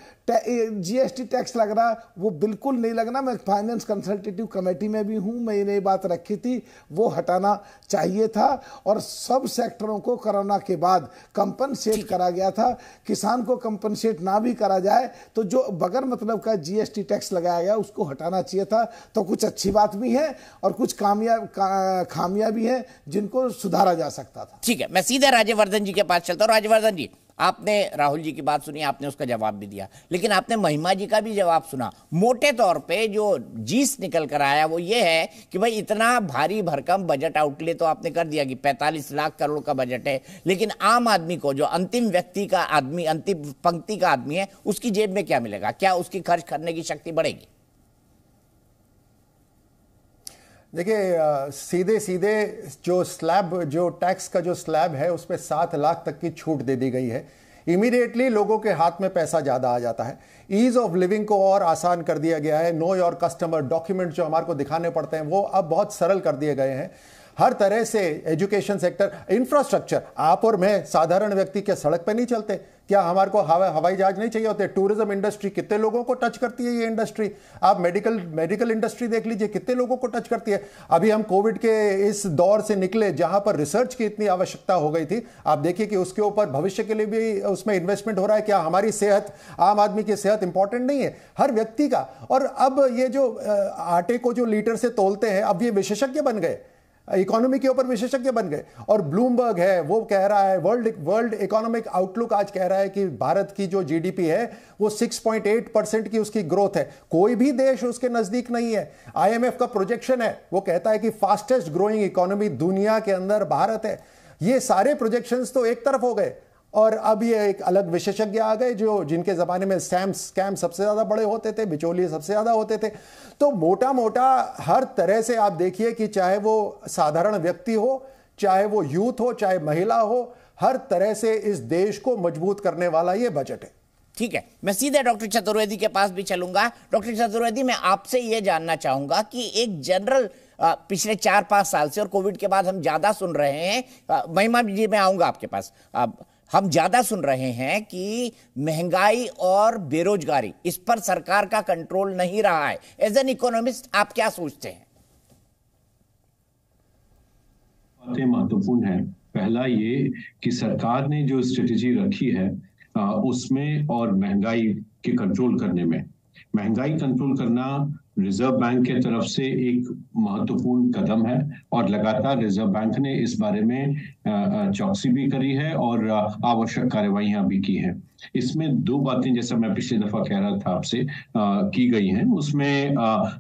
GST टैक्स लग रहा। वो बिल्कुल नहीं लगना। मैं फाइनेंस कंसल्टेटिव कमेटी में भी हूं, मैं ये बात रखी थी, वो हटाना चाहिए था। और सब सेक्टरों को कोरोना के बाद कंपनसेट करा गया था। किसान को कंपनसेट ना भी करा जाए तो जो बगैर मतलब का GST टैक्स लगाया गया उसको हटाना चाहिए था। तो कुछ अच्छी बात भी है और कुछ खामियां भी हैं जिनको सुधारा जा सकता था। ठीक है, मैं सीधे राज्यवर्धन जी के पास चलता हूं। राज्यवर्धन जी, आपने राहुल जी की बात सुनी, आपने उसका जवाब भी दिया, लेकिन आपने महिमा जी का भी जवाब सुना। मोटे तौर पे जो जीस निकल कर आया वो ये है कि भाई इतना भारी भरकम बजट आउटले तो आपने कर दिया कि 45 लाख करोड़ का बजट है, लेकिन आम आदमी को, जो अंतिम व्यक्ति का आदमी, अंतिम पंक्ति का आदमी है, उसकी जेब में क्या मिलेगा? क्या उसकी खर्च करने की शक्ति बढ़ेगी? देखिए, सीधे सीधे जो स्लैब, जो टैक्स का जो स्लैब है उस पर 7 लाख तक की छूट दे दी गई है। इमीडिएटली लोगों के हाथ में पैसा ज्यादा आ जाता है। ईज ऑफ लिविंग को और आसान कर दिया गया है। नो योर कस्टमर डॉक्यूमेंट जो हमारे को दिखाने पड़ते हैं वो अब बहुत सरल कर दिए गए हैं। हर तरह से एजुकेशन सेक्टर, इंफ्रास्ट्रक्चर, आप और मैं साधारण व्यक्ति के सड़क पे नहीं चलते, क्या हमारे को हवाई जहाज नहीं चाहिए होते? टूरिज्म इंडस्ट्री कितने लोगों को टच करती है ये इंडस्ट्री। आप मेडिकल इंडस्ट्री देख लीजिए, कितने लोगों को टच करती है। अभी हम कोविड के इस दौर से निकले जहां पर रिसर्च की इतनी आवश्यकता हो गई थी, आप देखिए कि उसके ऊपर भविष्य के लिए भी उसमें इन्वेस्टमेंट हो रहा है। क्या हमारी सेहत, आम आदमी की सेहत इंपॉर्टेंट नहीं है हर व्यक्ति का? और अब ये जो आटे को जो लीटर से तोलते हैं, अब ये विशेषज्ञ बन गए, इकोनॉमी के ऊपर विशेषज्ञ बन गए। और ब्लूमबर्ग है वो कह रहा है, वर्ल्ड इकोनॉमिक आउटलुक आज कह रहा है कि भारत की जो GDP है वो 6.8% की उसकी ग्रोथ है। कोई भी देश उसके नजदीक नहीं है। IMF का प्रोजेक्शन है, वो कहता है कि फास्टेस्ट ग्रोइंग इकोनॉमी दुनिया के अंदर भारत है। ये सारे प्रोजेक्शंस तो एक तरफ हो गए और अब ये एक अलग विशेषज्ञ आ गए जो जिनके जमाने में स्कैम सबसे ज्यादा बड़े होते थे, बिचौलिए सबसे ज्यादा होते थे। तो मोटा मोटा हर तरह से आप देखिए कि चाहे वो साधारण व्यक्ति हो, चाहे वो यूथ हो, चाहे महिला हो, हर तरह से इस देश को मजबूत करने वाला ये बजट है। ठीक है, मैं सीधे डॉक्टर चतुर्वेदी के पास भी चलूंगा। डॉक्टर चतुर्वेदी, मैं आपसे यह जानना चाहूंगा कि एक जनरल पिछले 4-5 साल से और कोविड के बाद हम ज्यादा सुन रहे हैं, महिमा जी मैं आऊंगा आपके पास, हम ज्यादा सुन रहे हैं कि महंगाई और बेरोजगारी, इस पर सरकार का कंट्रोल नहीं रहा है। एज एन इकोनॉमिस्ट आप क्या सोचते हैं? बातें महत्वपूर्ण है। पहला ये कि सरकार ने जो स्ट्रेटेजी रखी है उसमें और महंगाई के कंट्रोल करने में, महंगाई कंट्रोल करना रिजर्व बैंक के तरफ से एक महत्वपूर्ण कदम है और लगातार रिजर्व बैंक ने इस बारे में चौकसी भी करी है और आवश्यक कार्यवाहियां भी की हैं। इसमें दो बातें, जैसा मैं पिछली दफा कह रहा था आपसे, की गई हैं। उसमें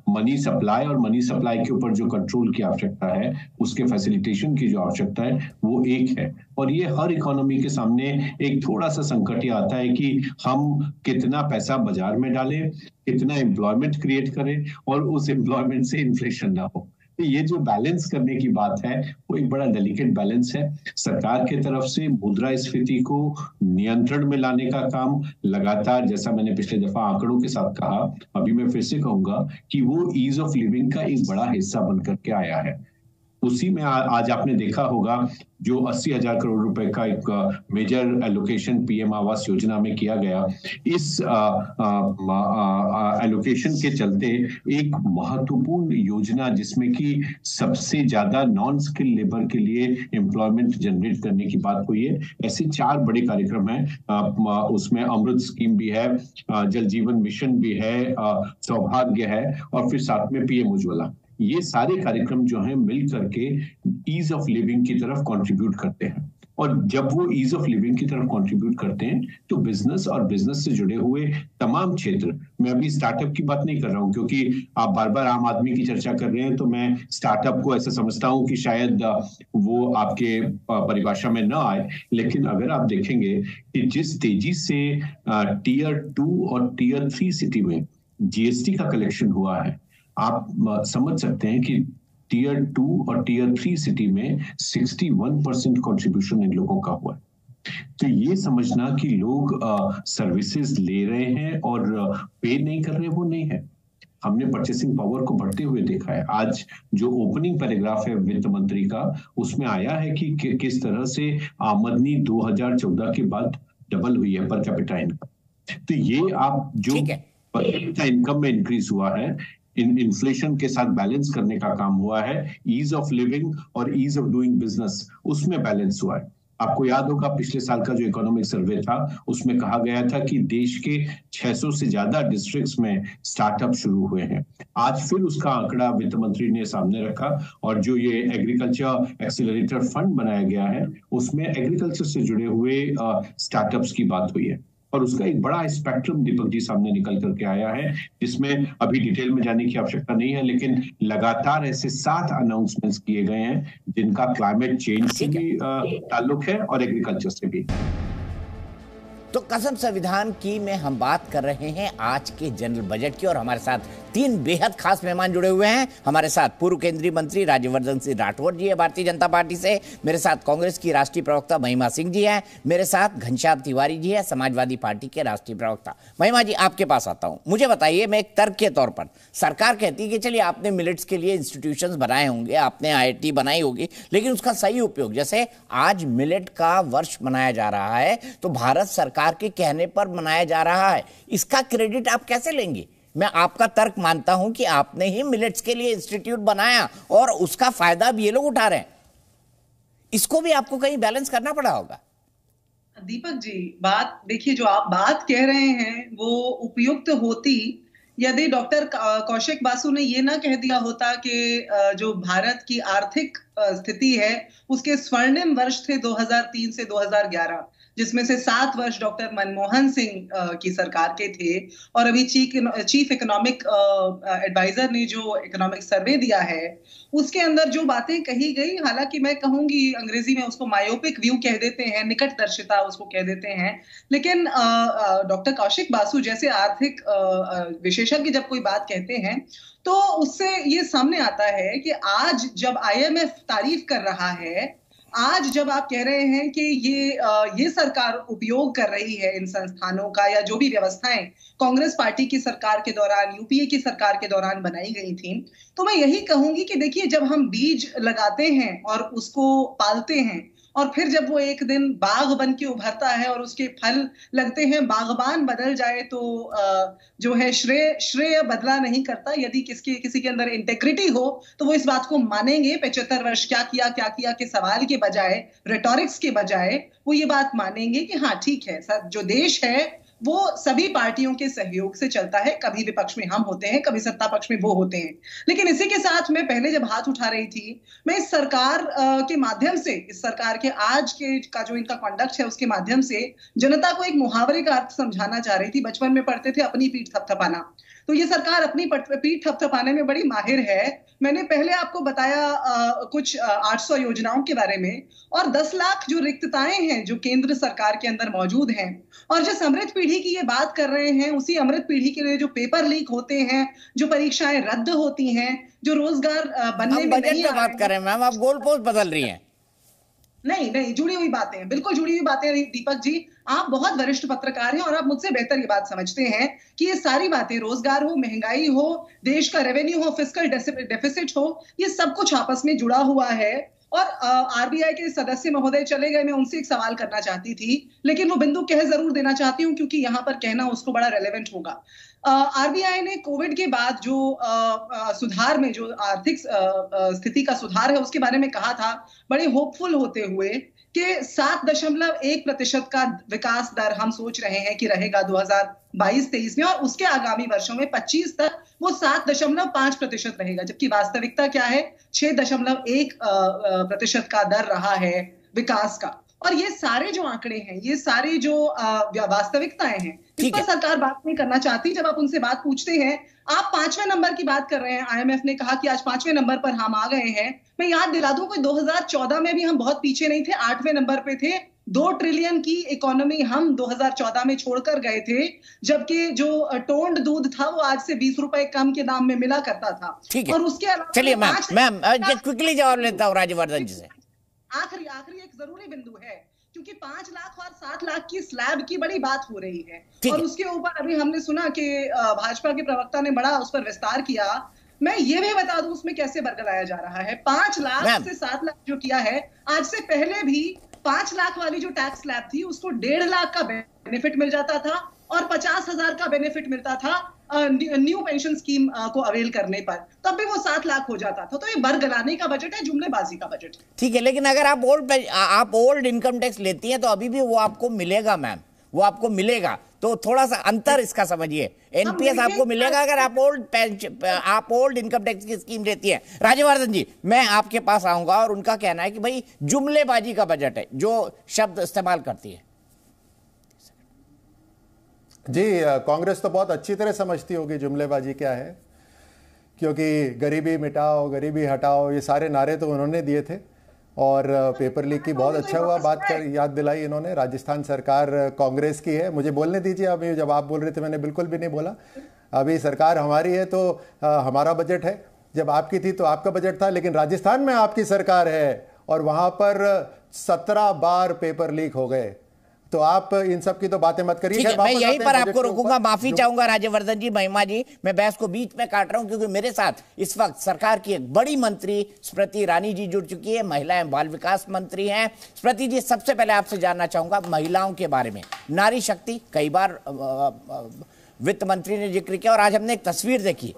मनी सप्लाई और मनी सप्लाई के ऊपर जो कंट्रोल की आवश्यकता है, उसके फैसिलिटेशन की जो आवश्यकता है, वो एक है। और ये हर इकोनॉमी के सामने एक थोड़ा सा संकट ही आता है कि हम कितना पैसा बाजार में डालें, कितना एम्प्लॉयमेंट क्रिएट करें और उस एम्प्लॉयमेंट से इन्फ्लेशन ना हो। तो ये जो बैलेंस करने की बात है वो एक बड़ा डेलिकेट बैलेंस है। सरकार के तरफ से मुद्रास्फीति को नियंत्रण में लाने का काम लगातार, जैसा मैंने पिछले दफा आंकड़ों के साथ कहा, अभी मैं फिर से कहूंगा कि वो ईज ऑफ लिविंग का एक बड़ा हिस्सा बनकर के आया है। उसी में आज आपने देखा होगा जो 80,000 करोड़ रुपए का एक major allocation PM Awas Yojana में किया गया। इस एलोकेशन के चलते एक महत्वपूर्ण योजना जिसमें कि सबसे ज्यादा नॉन स्किल लेबर के लिए एम्प्लॉयमेंट जनरेट करने की बात हुई है। ऐसे 4 बड़े कार्यक्रम हैं। उसमें अमृत स्कीम भी है, जल जीवन मिशन भी है, सौभाग्य है और फिर साथ में पीएम उज्ज्वला। ये सारे कार्यक्रम जो हैं मिल करके ईज ऑफ लिविंग की तरफ कंट्रीब्यूट करते हैं। और जब वो ईज ऑफ लिविंग की तरफ कंट्रीब्यूट करते हैं तो बिजनेस और बिजनेस से जुड़े हुए तमाम क्षेत्र, मैं अभी स्टार्टअप की बात नहीं कर रहा हूं क्योंकि आप बार बार आम आदमी की चर्चा कर रहे हैं, तो मैं स्टार्टअप को ऐसा समझता हूं कि शायद वो आपके परिभाषा में ना आए। लेकिन अगर आप देखेंगे कि जिस तेजी से टियर 2 और टियर 3 सिटी में जीएसटी का कलेक्शन हुआ है, आप समझ सकते हैं कि टियर 2 और टियर 3 सिटी में 61% कंट्रीब्यूशन इन लोगों का हुआ है। तो ये समझना कि लोग सर्विसेज ले रहे हैं और पे नहीं कर रहे, वो नहीं है। हमने परचेसिंग पावर को बढ़ते हुए देखा है। आज जो ओपनिंग पैराग्राफ है वित्त मंत्री का, उसमें आया है कि किस तरह से आमदनी 2014 के बाद डबल हुई है पर कैपिटा इनकम। तो ये आप जो पर कैपिटा इनकम में इंक्रीज हुआ है, इन्फ्लेशन के साथ बैलेंस करने का काम हुआ है। ईज ऑफ लिविंग और ईज ऑफ डूइंग बिजनेस, उसमें बैलेंस हुआ है। आपको याद होगा पिछले साल का जो इकोनॉमिक सर्वे था, उसमें कहा गया था कि देश के 600 से ज्यादा डिस्ट्रिक्ट्स में स्टार्टअप शुरू हुए हैं। आज फिर उसका आंकड़ा वित्त मंत्री ने सामने रखा और जो ये एग्रीकल्चर एक्सीलरेटर फंड बनाया गया है, उसमें एग्रीकल्चर से जुड़े हुए स्टार्टअप्स की बात हुई है। और उसका एक बड़ा स्पेक्ट्रम दीपक जी सामने निकल करके आया है, जिसमें अभी डिटेल में जाने की आवश्यकता नहीं है, लेकिन लगातार ऐसे 7 अनाउंसमेंट्स किए गए हैं जिनका क्लाइमेट चेंज से भी ताल्लुक है और एग्रीकल्चर से भी। तो कसम संविधान की में हम बात कर रहे हैं आज के जनरल बजट की और हमारे साथ 3 बेहद खास मेहमान जुड़े हुए हैं। हमारे साथ पूर्व केंद्रीय मंत्री राज्यवर्धन सिंह राठौर जी है भारतीय जनता पार्टी से, मेरे साथ कांग्रेस की राष्ट्रीय प्रवक्ता महिमा सिंह जी हैं, मेरे साथ घनश्याम तिवारी जी है समाजवादी पार्टी के राष्ट्रीय प्रवक्ता। महिमा जी, आपके पास आता हूं, मुझे बताइए, मैं एक तर्क के तौर पर, सरकार कहती है कि चलिए आपने मिलेट्स के लिए इंस्टीट्यूशंस बनाए होंगे, आपने IIT बनाई होगी, लेकिन उसका सही उपयोग, जैसे आज मिलेट का वर्ष मनाया जा रहा है तो भारत सरकार के कहने पर मनाया जा रहा है, इसका क्रेडिट आप कैसे लेंगे? मैं आपका तर्क मानता हूं कि आपने ही मिलेट्स के लिए इंस्टीट्यूट बनाया और उसका फायदा भी ये लोग उठा रहे हैं, इसको भी आपको कहीं बैलेंस करना पड़ा होगा। दीपक जी, बात देखिए, जो आप बात कह रहे हैं वो उपयुक्त होती यदि डॉक्टर कौशिक बासु ने ये ना कह दिया होता कि जो भारत की आर्थिक स्थिति है उसके स्वर्णिम वर्ष थे 2003 से 2011, जिसमें से 7 वर्ष डॉक्टर मनमोहन सिंह की सरकार के थे। और अभी चीफ इकोनॉमिक एडवाइजर ने जो इकोनॉमिक सर्वे दिया है उसके अंदर जो बातें कही गई, हालांकि मैं कहूंगी अंग्रेजी में उसको मायोपिक व्यू कह देते हैं, निकटदर्शिता उसको कह देते हैं, लेकिन डॉक्टर कौशिक बासु जैसे आर्थिक विशेषज्ञ जब कोई बात कहते हैं तो उससे ये सामने आता है कि आज जब IMF तारीफ कर रहा है, आज जब आप कह रहे हैं कि ये सरकार उपयोग कर रही है इन संस्थानों का या जो भी व्यवस्थाएं कांग्रेस पार्टी की सरकार के दौरान, यूपीए की सरकार के दौरान बनाई गई थी, तो मैं यही कहूंगी कि देखिए, जब हम बीज लगाते हैं और उसको पालते हैं और फिर जब वो एक दिन बाग बन के उभरता है और उसके फल लगते हैं, बागबान बदल जाए तो जो है श्रेय बदला नहीं करता। यदि किसी के अंदर इंटेग्रिटी हो तो वो इस बात को मानेंगे। 75 वर्ष क्या किया के सवाल के बजाय, रेटोरिक्स के बजाय वो ये बात मानेंगे कि हाँ ठीक है, जो देश है वो सभी पार्टियों के सहयोग से चलता है। कभी विपक्ष में हम होते हैं, कभी सत्ता पक्ष में वो होते हैं। लेकिन इसी के साथ मैं पहले जब हाथ उठा रही थी, मैं इस सरकार के माध्यम से, इस सरकार के आज के का जो इनका कंडक्ट है उसके माध्यम से जनता को एक मुहावरे का अर्थ समझाना चाह रही थी। बचपन में पढ़ते थे अपनी पीठ थपथपाना, तो ये सरकार अपनी पीठ थपथपाने में बड़ी माहिर है। मैंने पहले आपको बताया कुछ 800 योजनाओं के बारे में, और 10 लाख जो रिक्तताएं हैं जो केंद्र सरकार के अंदर मौजूद हैं, और जिस अमृत पीढ़ी की ये बात कर रहे हैं, उसी अमृत पीढ़ी के लिए जो पेपर लीक होते हैं, जो परीक्षाएं रद्द होती हैं, जो रोजगार बनने में नहीं बजट बात कर रहे हैं मैम, आप गोल पोस्ट बदल रही हैं। नहीं, जुड़ी हुई बातें, बिल्कुल जुड़ी हुई बातें। दीपक जी, आप बहुत वरिष्ठ पत्रकार हैं और आप मुझसे बेहतर ये बात समझते हैं कि ये सारी बातें, रोजगार हो, महंगाई हो, देश का रेवेन्यू हो, फिस्कल डेफिसिट हो, ये सब कुछ आपस में जुड़ा हुआ है। और आरबीआई के सदस्य महोदय चले गए, मैं उनसे एक सवाल करना चाहती थी, लेकिन वो बिंदु कह जरूर देना चाहती हूँ क्योंकि यहाँ पर कहना उसको बड़ा रेलेवेंट होगा। आरबीआई ने कोविड के बाद जो सुधार में, जो आर्थिक स्थिति का सुधार है उसके बारे में कहा था, बड़े होपफुल होते हुए कि 7.1% का विकास दर हम सोच रहे हैं कि रहेगा 2022-23 में, और उसके आगामी वर्षों में 25 तक वो 7.5% रहेगा, जबकि वास्तविकता क्या है, 6.1% का दर रहा है विकास का। और ये सारे जो आंकड़े हैं, ये सारी जो वास्तविकताएं हैं, इस पर सरकार बात नहीं करना चाहती। जब आप उनसे बात पूछते हैं, आप 5वें नंबर की बात कर रहे हैं, आईएमएफ ने कहा कि आज 5वें नंबर पर हम आ गए हैं। मैं याद दिला दूं कि 2014 में भी हम बहुत पीछे नहीं थे, 8वें नंबर पे थे। 2 ट्रिलियन की इकोनॉमी हम 2014 में छोड़कर गए थे, जबकि जो टोन्ड दूध था वो आज से 20 रुपए कम के दाम में मिला करता था। और उसके अलावा चलिए मैम क्विकली जवाब लेता हूँ राज्यवर्धन जी से। आखिरी एक जरूरी बिंदु है, क्योंकि 5 लाख और 7 लाख की स्लैब की बड़ी बात हो रही है, और उसके ऊपर अभी हमने सुना कि भाजपा के प्रवक्ता ने बड़ा उस पर विस्तार किया। मैं ये भी बता दूं उसमें कैसे बरगलाया जा रहा है। 5 लाख से 7 लाख जो किया है, आज से पहले भी 5 लाख वाली जो टैक्स स्लैब थी उसको 1.5 लाख का बेनिफिट मिल जाता था और 50,000 का बेनिफिट मिलता था न्यू पेंशन स्कीम को अवेल करने पर, तब भी वो 7 लाख हो जाता था। तो ये बरगलाने का बजट है, जुमलेबाजी का बजट है। ठीक है, लेकिन अगर आप ओल्ड इनकम टैक्स लेती हैं तो अभी भी वो आपको मिलेगा मैम, वो आपको मिलेगा। तो थोड़ा सा अंतर इसका समझिए, एनपीएस आपको मिलेगा अगर आप ओल्ड इनकम टैक्स की स्कीम लेती है। राज्यवर्धन जी, मैं आपके पास आऊंगा और उनका कहना है कि भाई जुमलेबाजी का बजट है, जो शब्द इस्तेमाल करती है। जी, कांग्रेस तो बहुत अच्छी तरह समझती होगी जुमलेबाजी क्या है, क्योंकि गरीबी मिटाओ, गरीबी हटाओ, ये सारे नारे तो उन्होंने दिए थे। और पेपर लीक की बहुत अच्छा हुआ बात कर याद दिलाई इन्होंने। राजस्थान सरकार कांग्रेस की है, मुझे बोलने दीजिए। अभी जब आप बोल रहे थे मैंने बिल्कुल भी नहीं बोला। अभी सरकार हमारी है तो हमारा बजट है, जब आपकी थी तो आपका बजट था, लेकिन राजस्थान में आपकी सरकार है और वहां पर 17 बार पेपर लीक हो गए। तो आप इन सब की तो बातें मत करिए। मैं यहीं पर आपको रोकूंगा, माफी चाहूंगा राज्यवर्धन जी, महिमा जी, मैं बहस को बीच में काट रहा हूं क्योंकि मेरे साथ इस वक्त सरकार की एक बड़ी मंत्री स्मृति ईरानी जी जुड़ चुकी है, महिला एवं बाल विकास मंत्री हैं। स्मृति जी, सबसे पहले आपसे जानना चाहूंगा महिलाओं के बारे में। नारी शक्ति कई बार वित्त मंत्री ने जिक्र किया, और आज हमने एक तस्वीर देखी,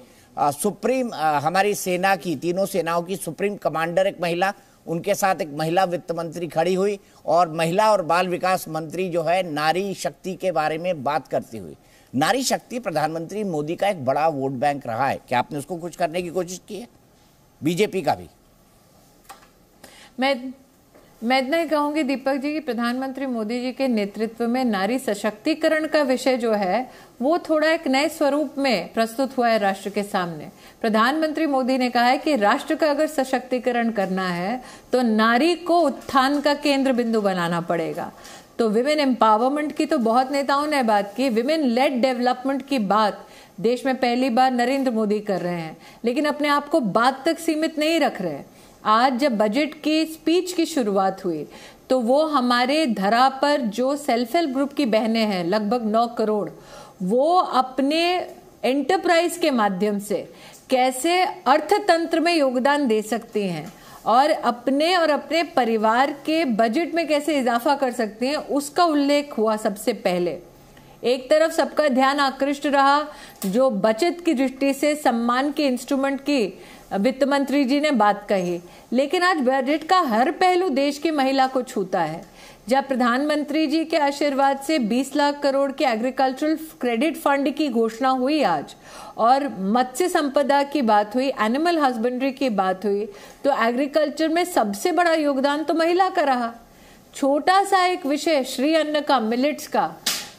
सुप्रीम हमारी सेना की, तीनों सेनाओं की सुप्रीम कमांडर एक महिला, उनके साथ एक महिला वित्त मंत्री खड़ी हुई, और महिला और बाल विकास मंत्री जो है नारी शक्ति के बारे में बात करती हुई। नारी शक्ति प्रधानमंत्री मोदी का एक बड़ा वोट बैंक रहा है, क्या आपने उसको कुछ करने की कोशिश की है? बीजेपी का भी। मैं इतना ही कहूंगी दीपक जी कि प्रधानमंत्री मोदी जी के नेतृत्व में नारी सशक्तिकरण का विषय जो है वो थोड़ा एक नए स्वरूप में प्रस्तुत हुआ है राष्ट्र के सामने। प्रधानमंत्री मोदी ने कहा है कि राष्ट्र का अगर सशक्तिकरण करना है तो नारी को उत्थान का केंद्र बिंदु बनाना पड़ेगा। तो विमेन एम्पावरमेंट की तो बहुत नेताओं ने बात की, विमेन लेड डेवलपमेंट की बात देश में पहली बार नरेंद्र मोदी कर रहे हैं, लेकिन अपने आप को बात तक सीमित नहीं रख रहे। आज जब बजट की स्पीच की शुरुआत हुई तो वो हमारे धरा पर जो सेल्फ हेल्प ग्रुप की बहनें हैं, लगभग 9 करोड़, वो अपने एंटरप्राइज के माध्यम से कैसे अर्थतंत्र में योगदान दे सकती हैं और अपने परिवार के बजट में कैसे इजाफा कर सकते हैं उसका उल्लेख हुआ सबसे पहले। एक तरफ सबका ध्यान आकृष्ट रहा जो बचत की दृष्टि से सम्मान के इंस्ट्रूमेंट की वित्त मंत्री जी ने बात कही, लेकिन आज बजट का हर पहलू देश की महिला को छूता है। जब प्रधानमंत्री जी के आशीर्वाद से 20 लाख करोड़ के एग्रीकल्चरल क्रेडिट फंड की घोषणा हुई आज, और मत्स्य संपदा की बात हुई, एनिमल हस्बेंड्री की बात हुई, तो एग्रीकल्चर में सबसे बड़ा योगदान तो महिला का रहा। छोटा सा एक विषय श्री अन्न का,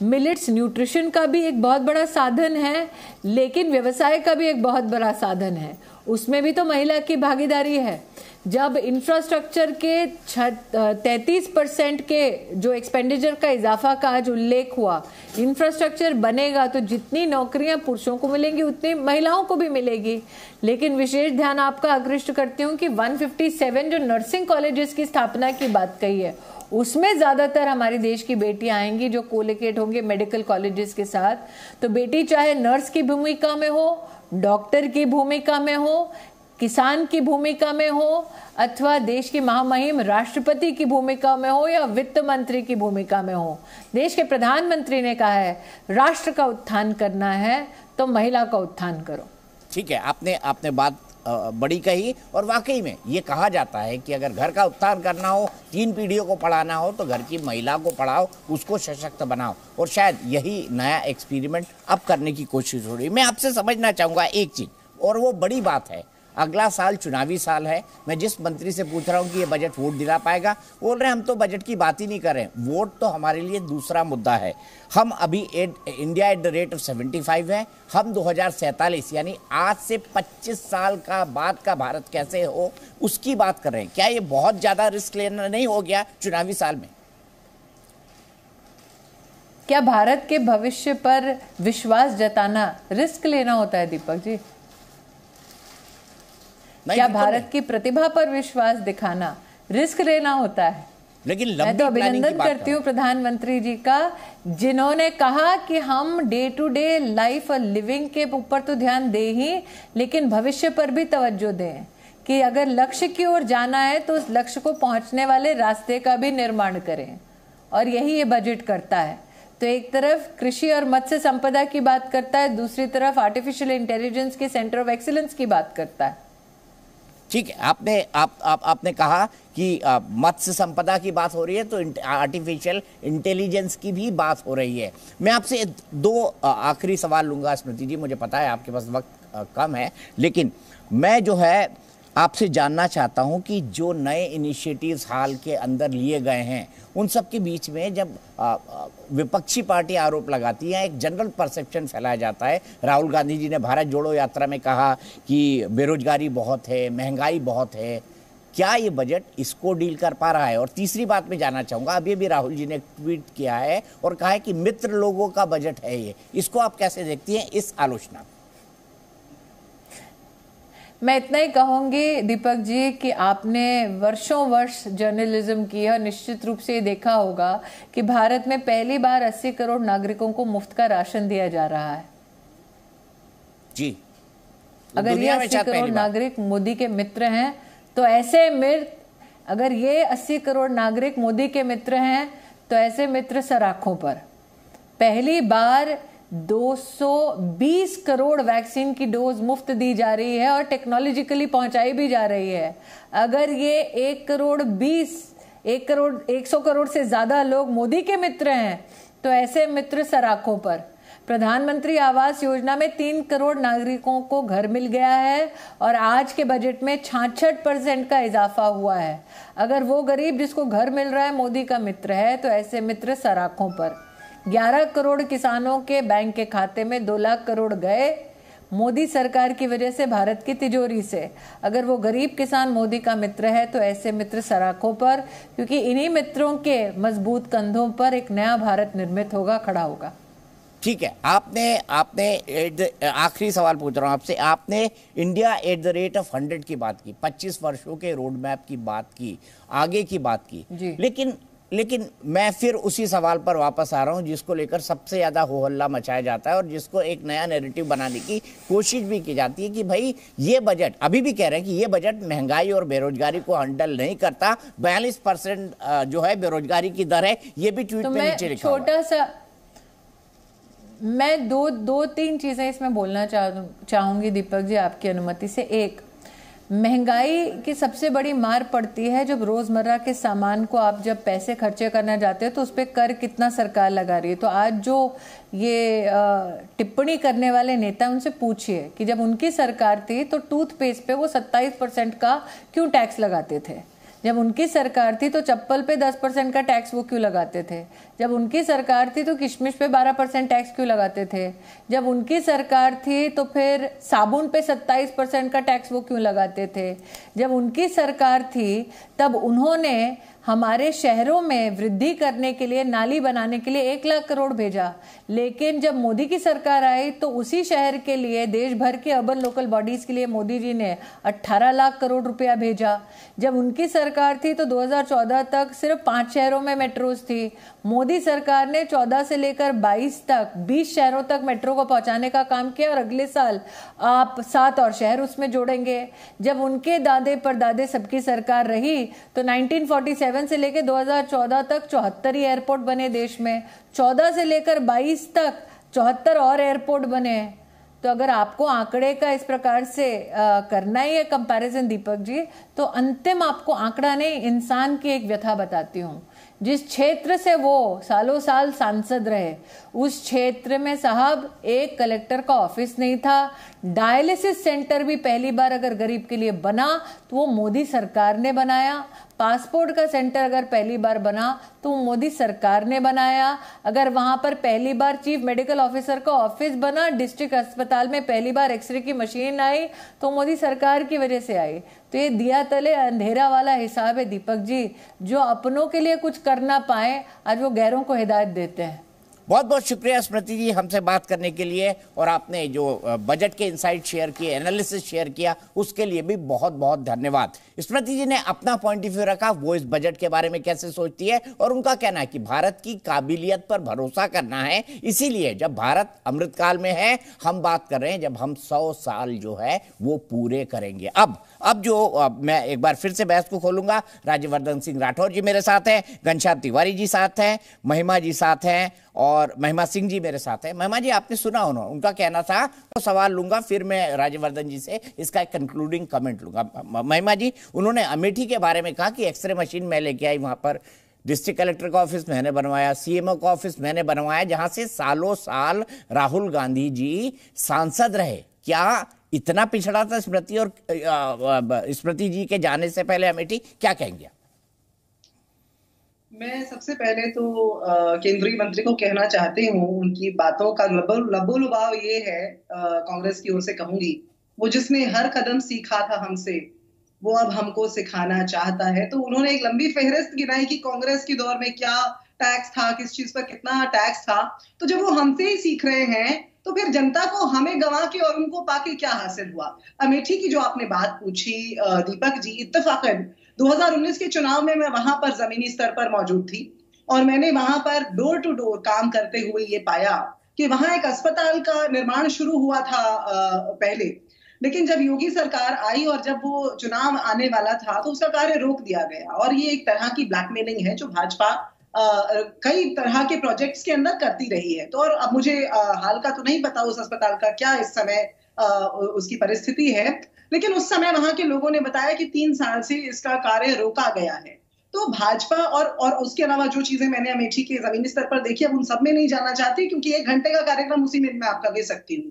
मिलेट्स न्यूट्रिशन का भी एक बहुत बड़ा साधन है, लेकिन व्यवसाय का भी एक बहुत बड़ा साधन है, उसमें भी तो महिला की भागीदारी है। जब इंफ्रास्ट्रक्चर के 33% के जो एक्सपेंडिचर का इजाफा का आज उल्लेख हुआ, इंफ्रास्ट्रक्चर बनेगा तो जितनी नौकरियां पुरुषों को मिलेंगी उतनी महिलाओं को भी मिलेगी। लेकिन विशेष ध्यान आपका आकृष्ट करती हूँ कि 157 जो नर्सिंग कॉलेजेस की स्थापना की बात कही है, उसमें ज्यादातर हमारी देश की बेटियां आएंगी जो कोलिकेट होंगे मेडिकल कॉलेजेस के साथ। तो बेटी चाहे नर्स की भूमिका में हो, डॉक्टर की भूमिका में हो, किसान की भूमिका में हो, अथवा देश की महामहिम राष्ट्रपति की भूमिका में हो, या वित्त मंत्री की भूमिका में हो, देश के प्रधानमंत्री ने कहा है राष्ट्र का उत्थान करना है तो महिला का उत्थान करो। ठीक है, आपने बात बड़ी कही, और वाकई में ये कहा जाता है कि अगर घर का उत्थान करना हो, 3 पीढ़ियों को पढ़ाना हो, तो घर की महिला को पढ़ाओ, उसको सशक्त बनाओ, और शायद यही नया एक्सपेरिमेंट अब करने की कोशिश हो रही है। मैं आपसे समझना चाहूँगा एक चीज़, और वो बड़ी बात है, अगला साल चुनावी साल है। मैं जिस मंत्री से पूछ रहा हूँ कि ये बजट वोट दिला पाएगा, बोल रहे हैं हम तो बजट की बात ही नहीं कर रहे हैं, वोट तो हमारे लिए दूसरा मुद्दा है। हम अभी India at the rate of 75 है, हम 2047 यानी आज से 25 साल का बाद का भारत कैसे हो उसकी बात कर रहे हैं। क्या ये बहुत ज़्यादा रिस्क लेना नहीं हो गया चुनावी साल में? क्या भारत के भविष्य पर विश्वास जताना रिस्क लेना होता है दीपक जी? क्या भारत की प्रतिभा पर विश्वास दिखाना रिस्क लेना होता है? लेकिन मैं तो अभिनंदन करती हूँ प्रधानमंत्री जी का, जिन्होंने कहा कि हम डे टू डे लाइफ और लिविंग के ऊपर तो ध्यान दे ही, लेकिन भविष्य पर भी तवज्जो दें कि अगर लक्ष्य की ओर जाना है तो उस लक्ष्य को पहुंचने वाले रास्ते का भी निर्माण करें, और यही ये बजट करता है। तो एक तरफ कृषि और मत्स्य संपदा की बात करता है, दूसरी तरफ आर्टिफिशियल इंटेलिजेंस के सेंटर ऑफ एक्सीलेंस की बात करता है। ठीक है, आपने कहा कि मत्स्य संपदा की बात हो रही है, तो आर्टिफिशियल इंटेलिजेंस की भी बात हो रही है। मैं आपसे 2 आखिरी सवाल लूंगा स्मृति जी, मुझे पता है आपके पास वक्त कम है, लेकिन मैं जो है आपसे जानना चाहता हूं कि जो नए इनिशिएटिव्स हाल के अंदर लिए गए हैं, उन सब के बीच में जब विपक्षी पार्टी आरोप लगाती है, एक जनरल परसेप्शन फैलाया जाता है। राहुल गांधी जी ने भारत जोड़ो यात्रा में कहा कि बेरोजगारी बहुत है, महंगाई बहुत है। क्या ये बजट इसको डील कर पा रहा है? और तीसरी बात मैं जानना चाहूँगा, अभी भी राहुल जी ने ट्वीट किया है और कहा है कि मित्र लोगों का बजट है ये, इसको आप कैसे देखती हैं इस आलोचना? मैं इतना ही कहूंगी दीपक जी कि आपने वर्षों वर्ष जर्नलिज्म की है और निश्चित रूप से ये देखा होगा कि भारत में पहली बार 80 करोड़ नागरिकों को मुफ्त का राशन दिया जा रहा है जी। अगर ये 80 करोड़ नागरिक मोदी के मित्र हैं तो ऐसे मित्र, अगर ये 80 करोड़ नागरिक मोदी के मित्र हैं तो ऐसे मित्र सराखों पर। पहली बार 220 करोड़ वैक्सीन की डोज मुफ्त दी जा रही है और टेक्नोलॉजिकली पहुंचाई भी जा रही है। अगर ये 100 करोड़ से ज्यादा लोग मोदी के मित्र हैं तो ऐसे मित्र सराखों पर। प्रधानमंत्री आवास योजना में 3 करोड़ नागरिकों को घर मिल गया है और आज के बजट में 66% का इजाफा हुआ है। अगर वो गरीब जिसको घर मिल रहा है मोदी का मित्र है तो ऐसे मित्र सराखों पर। 11 करोड़ किसानों के बैंक के खाते में 2 लाख करोड़ गए मोदी सरकार की वजह से भारत की तिजोरी से। अगर वो गरीब किसान मोदी का मित्र है तो ऐसे मित्र सराखों पर, क्योंकि इन्हीं मित्रों के मजबूत कंधों पर एक नया भारत निर्मित होगा, खड़ा होगा। ठीक है, आपने आखिरी सवाल पूछ रहा हूं आपसे, आपने India at the rate of 100 की बात की, 25 वर्षों के रोड मैप की बात की, आगे की बात की, लेकिन लेकिन मैं फिर उसी सवाल पर वापस आ रहा हूं जिसको लेकर सबसे ज्यादा हो हल्ला मचाया जाता है और जिसको एक नया नैरेटिव बनाने की कोशिश भी की जाती है कि भाई ये बजट, अभी भी कह रहे हैं कि ये बजट महंगाई और बेरोजगारी को हैंडल नहीं करता। 42% जो है बेरोजगारी की दर है, ये भी ट्वीट में नीचे लिखा हुआ है। छोटा सा मैं दो तीन चीजें इसमें बोलना चाहूंगी दीपक जी, आपकी अनुमति से। एक, महंगाई की सबसे बड़ी मार पड़ती है जब रोजमर्रा के सामान को आप जब पैसे खर्चे करना जाते हैं तो उस पर कर कितना सरकार लगा रही है। तो आज जो ये टिप्पणी करने वाले नेता, उनसे पूछिए कि जब उनकी सरकार थी तो टूथपेस्ट पे वो 27% का क्यों टैक्स लगाते थे। जब उनकी सरकार थी तो चप्पल पे 10% का टैक्स वो क्यों लगाते थे। जब उनकी सरकार थी तो किशमिश पे 12% टैक्स क्यों लगाते थे। जब उनकी सरकार थी तो फिर साबुन पे 27% का टैक्स वो क्यों लगाते थे। जब उनकी सरकार थी तब उन्होंने हमारे शहरों में वृद्धि करने के लिए, नाली बनाने के लिए 1 लाख करोड़ भेजा। लेकिन जब मोदी की सरकार आई तो उसी शहर के लिए, देश भर के अर्बन लोकल बॉडीज के लिए मोदी जी ने 18 लाख करोड़ रुपया भेजा। जब उनकी सरकार थी तो 2014 तक सिर्फ 5 शहरों में मेट्रोज थी। मोदी सरकार ने 14 से लेकर 22 तक 20 शहरों तक मेट्रो को पहुंचाने का काम किया और अगले साल आप 7 और शहर उसमें जोड़ेंगे। जब उनके दादे परदादे सबकी सरकार रही तो 1947 से लेकर 2014 तक 74 ही एयरपोर्ट बने देश में। 14 से लेकर 22 तक 74 और एयरपोर्ट बने। तो अगर आपको आंकड़े का इस प्रकार से करना ही है कंपैरिजन दीपक जी, तो अंतिम आपको आंकड़ा नहीं, इंसान की एक व्यथा बताती हूँ। जिस क्षेत्र से वो सालों साल सांसद रहे, उस क्षेत्र में साहब एक कलेक्टर का ऑफिस नहीं था। डायलिसिस सेंटर भी पहली बार अगर गरीब के लिए बना तो वो मोदी सरकार ने बनाया। पासपोर्ट का सेंटर अगर पहली बार बना तो मोदी सरकार ने बनाया। अगर वहां पर पहली बार चीफ मेडिकल ऑफिसर का ऑफिस बना, डिस्ट्रिक्ट अस्पताल में पहली बार एक्सरे की मशीन आई तो मोदी सरकार की वजह से आई। तो ये दिया तले अंधेरा वाला हिसाब है दीपक जी। जो अपनों के लिए कुछ करना पाए, आज वो गैरों को हिदायत देते हैं। बहुत बहुत शुक्रिया स्मृति जी हमसे बात करने के लिए, और आपने जो बजट के इनसाइट शेयर किए, एनालिसिस शेयर किया, उसके लिए भी बहुत बहुत धन्यवाद। स्मृति जी ने अपना पॉइंट ऑफ व्यू रखा, वो इस बजट के बारे में कैसे सोचती है, और उनका कहना है कि भारत की काबिलियत पर भरोसा करना है। इसीलिए जब भारत अमृतकाल में है, हम बात कर रहे हैं जब हम 100 साल जो है वो पूरे करेंगे। अब जो मैं एक बार फिर से बहस को खोलूंगा। राज्यवर्धन सिंह राठौर जी मेरे साथ हैं, घनश्याम तिवारी जी साथ हैं, महिमा जी साथ हैं और महिमा सिंह जी मेरे साथ हैं। महिमा जी, आपने सुना उनका कहना था, तो सवाल लूंगा, फिर मैं राज्यवर्धन जी से इसका एक कंक्लूडिंग कमेंट लूंगा। महिमा जी, उन्होंने अमेठी के बारे में कहा कि एक्सरे मशीन मैं लेके आई, वहां पर डिस्ट्रिक्ट कलेक्टर का ऑफिस मैंने बनवाया, सीएमओ का ऑफिस मैंने बनवाया, जहां से सालों साल राहुल गांधी जी सांसद रहे। क्या इतना पिछड़ा था स्मृति और स्मृति जी के जाने से पहले अमेठी? क्या कहेंगे? मैं सबसे पहले तो केंद्रीय मंत्री को कहना चाहती हूँ, उनकी बातों का लबोलुभाव ये है, कांग्रेस की ओर से कहूंगी, वो जिसने हर कदम सीखा था हमसे, वो अब हमको सिखाना चाहता है। तो उन्होंने एक लंबी फहरिस्त गिनाई कि कांग्रेस के दौर में क्या टैक्स था, किस चीज पर कितना टैक्स था। तो जब वो हमसे ही सीख रहे हैं तो फिर जनता को हमें गंवा के और उनको पाके क्या हासिल हुआ। अमेठी की जो आपने बात पूछी दीपक जी, इत्तेफाकन 2019 के चुनाव में मैं वहां पर जमीनी स्तर पर मौजूद थी और मैंने वहां पर डोर टू डोर काम करते हुए ये पाया कि वहां एक अस्पताल का निर्माण शुरू हुआ था पहले, लेकिन जब योगी सरकार आई और जब वो चुनाव आने वाला था तो उसका कार्य रोक दिया गया। और ये एक तरह की ब्लैकमेलिंग है जो भाजपा कई तरह के प्रोजेक्ट्स के अंदर करती रही है। तो और अब मुझे हाल का तो नहीं पता उस अस्पताल का क्या इस समय उसकी परिस्थिति है, लेकिन उस समय वहां के लोगों ने बताया कि 3 साल से इसका कार्य रोका गया है। तो भाजपा और उसके अलावा जो चीजें मैंने अमेठी के जमीनी स्तर पर देखी, अब उन सब में नहीं जाना चाहती क्योंकि 1 घंटे का कार्यक्रम उसी में मैं आपका दे सकती हूँ।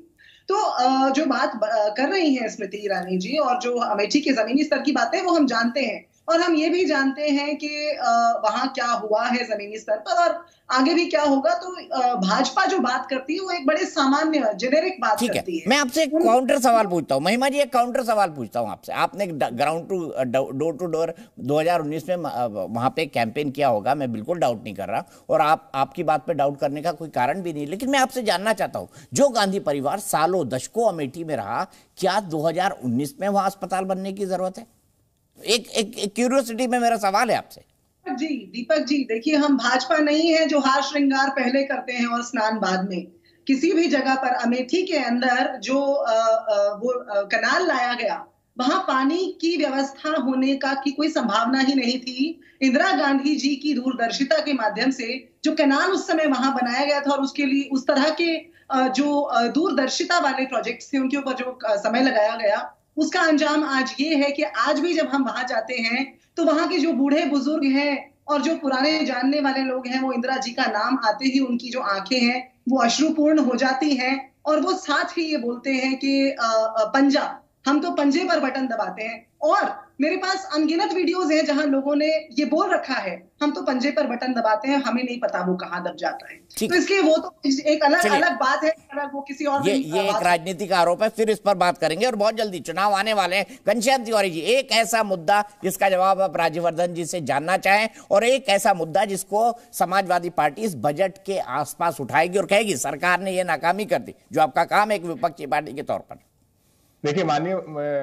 तो जो बात कर रही हैं स्मृति ईरानी जी, और जो अमेठी के जमीनी स्तर की बातें वो हम जानते हैं, और हम ये भी जानते हैं कि वहां क्या हुआ है जमीनी स्तर पर और आगे भी क्या होगा। तो भाजपा जो बात करती है वो एक बड़े सामान्य जेनेरिक बात करती है। मैं आपसे एक काउंटर सवाल पूछता हूँ महिमा जी, एक काउंटर सवाल पूछता हूँ आपसे। आपने ground to door to door 2019 में वहां पे कैंपेन किया होगा, मैं बिल्कुल डाउट नहीं कर रहा, और आपकी बात पे डाउट करने का कोई कारण भी नहीं, लेकिन मैं आपसे जानना चाहता हूँ, जो गांधी परिवार सालों दशकों अमेठी में रहा, क्या 2019 में वहां अस्पताल बनने की जरूरत है? एक क्यूरियोसिटी में मेरा सवाल है आपसे। दीपक जी देखिए, हम भाजपा नहीं है जो हार श्रृंगार पहले करते हैं और स्नान बाद में। किसी भी जगह पर अमेठी के अंदर जो वो कनाल लाया गया, वहां पानी की व्यवस्था होने का की कोई संभावना ही नहीं थी। इंदिरा गांधी जी की दूरदर्शिता के माध्यम से जो कनाल उस समय वहां बनाया गया था और उसके लिए उस तरह के जो दूरदर्शिता वाले प्रोजेक्ट्स थे उनके ऊपर जो समय लगाया गया, उसका अंजाम आज ये है कि आज भी जब हम वहां जाते हैं तो वहां के जो बूढ़े बुजुर्ग हैं और जो पुराने जानने वाले लोग हैं, वो इंदिरा जी का नाम आते ही उनकी जो आंखें हैं वो अश्रुपूर्ण हो जाती हैं और वो साथ ही ये बोलते हैं कि पंजा, हम तो पंजे पर बटन दबाते हैं। और मेरे पास अनगिनत वीडियोस हैं जहां लोगों ने ये बोल रखा है, हम तो पंजे पर बटन दबाते हैं, हमें नहीं पता वो कहां दब जाता है। तो इसलिए वो तो एक अलग बात है, अलग वो किसी और ये एक राजनीतिक आरोप है, फिर इस पर बात करेंगे और बहुत जल्दी चुनाव आने वाले हैं। घनश्याम तिवारी जी, एक ऐसा मुद्दा जिसका जवाब आप राज्यवर्धन जी से जानना चाहें और एक ऐसा मुद्दा जिसको समाजवादी पार्टी इस बजट के आसपास उठाएगी और कहेगी सरकार ने ये नाकामी कर दी, जो आपका काम है एक विपक्षी पार्टी के तौर पर। देखिए, माननीय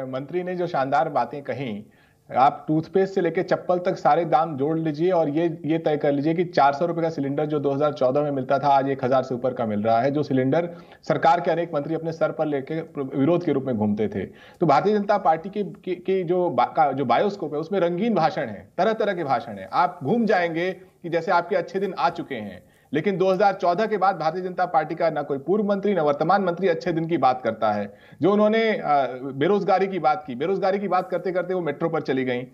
मंत्री ने जो शानदार बातें कही, आप टूथपेस्ट से लेकर चप्पल तक सारे दाम जोड़ लीजिए और ये तय कर लीजिए कि 400 रुपए का सिलेंडर जो 2014 में मिलता था आज 1000 से ऊपर का मिल रहा है, जो सिलेंडर सरकार के अनेक मंत्री अपने सर पर लेके विरोध के रूप में घूमते थे। तो भारतीय जनता पार्टी की जो बायोस्कोप है उसमें रंगीन भाषण है, तरह तरह के भाषण है। आप घूम जाएंगे कि जैसे आपके अच्छे दिन आ चुके हैं, लेकिन 2014 के बाद भारतीय जनता पार्टी का ना कोई पूर्व मंत्री ना वर्तमान मंत्री अच्छे दिन की बात करता है। जो उन्होंने बेरोजगारी की बात की, बेरोजगारी की बात करते करते वो मेट्रो पर चली गई।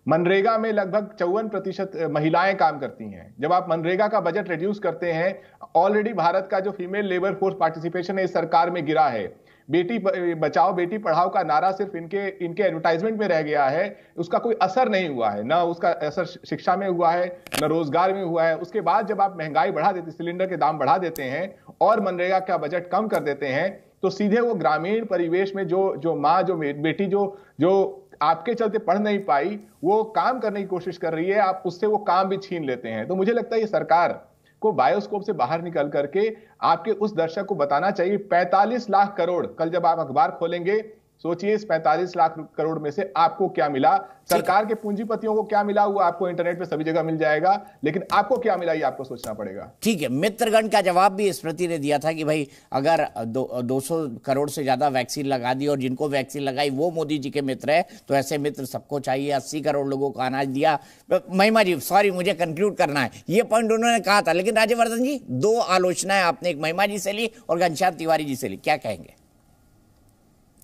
मनरेगा में लगभग 54% महिलाएं काम करती हैं। जब आप मनरेगा का बजट रिड्यूस करते हैं, ऑलरेडी भारत का जो फीमेल लेबर फोर्स पार्टिसिपेशन है इस सरकार में गिरा है। बेटी बचाओ बेटी पढ़ाओ का नारा सिर्फ इनके एडवर्टाइजमेंट में रह गया है, उसका कोई असर नहीं हुआ है, ना उसका असर शिक्षा में हुआ है, ना रोजगार में हुआ है। उसके बाद जब आप महंगाई बढ़ा देते, सिलेंडर के दाम बढ़ा देते हैं और मनरेगा का बजट कम कर देते हैं, तो सीधे वो ग्रामीण परिवेश में जो माँ, जो बेटी जो आपके चलते पढ़ नहीं पाई, वो काम करने की कोशिश कर रही है, आप उससे वो काम भी छीन लेते हैं। तो मुझे लगता है ये सरकार को बायोस्कोप से बाहर निकल करके आपके उस दर्शक को बताना चाहिए 45 लाख करोड़, कल जब आप अखबार खोलेंगे सोचिए इस 45 लाख करोड़ में से आपको क्या मिला, सरकार के पूंजीपतियों को क्या मिला, वो आपको इंटरनेट पे सभी जगह मिल जाएगा, लेकिन आपको क्या मिला ये आपको सोचना पड़ेगा। ठीक है, मित्रगण का जवाब भी स्मृति ने दिया था कि भाई अगर 200 करोड़ से ज्यादा वैक्सीन लगा दी और जिनको वैक्सीन लगाई वो मोदी जी के मित्र है, तो ऐसे मित्र सबको चाहिए। 80 करोड़ लोगों को अनाज दिया। महिमा जी सॉरी, मुझे कंक्लूड करना है, ये पॉइंट उन्होंने कहा था, लेकिन राज्यवर्धन जी 2 आलोचनाएं आपने एक महिमा जी से ली और घनश्याम तिवारी जी से ली, क्या कहेंगे?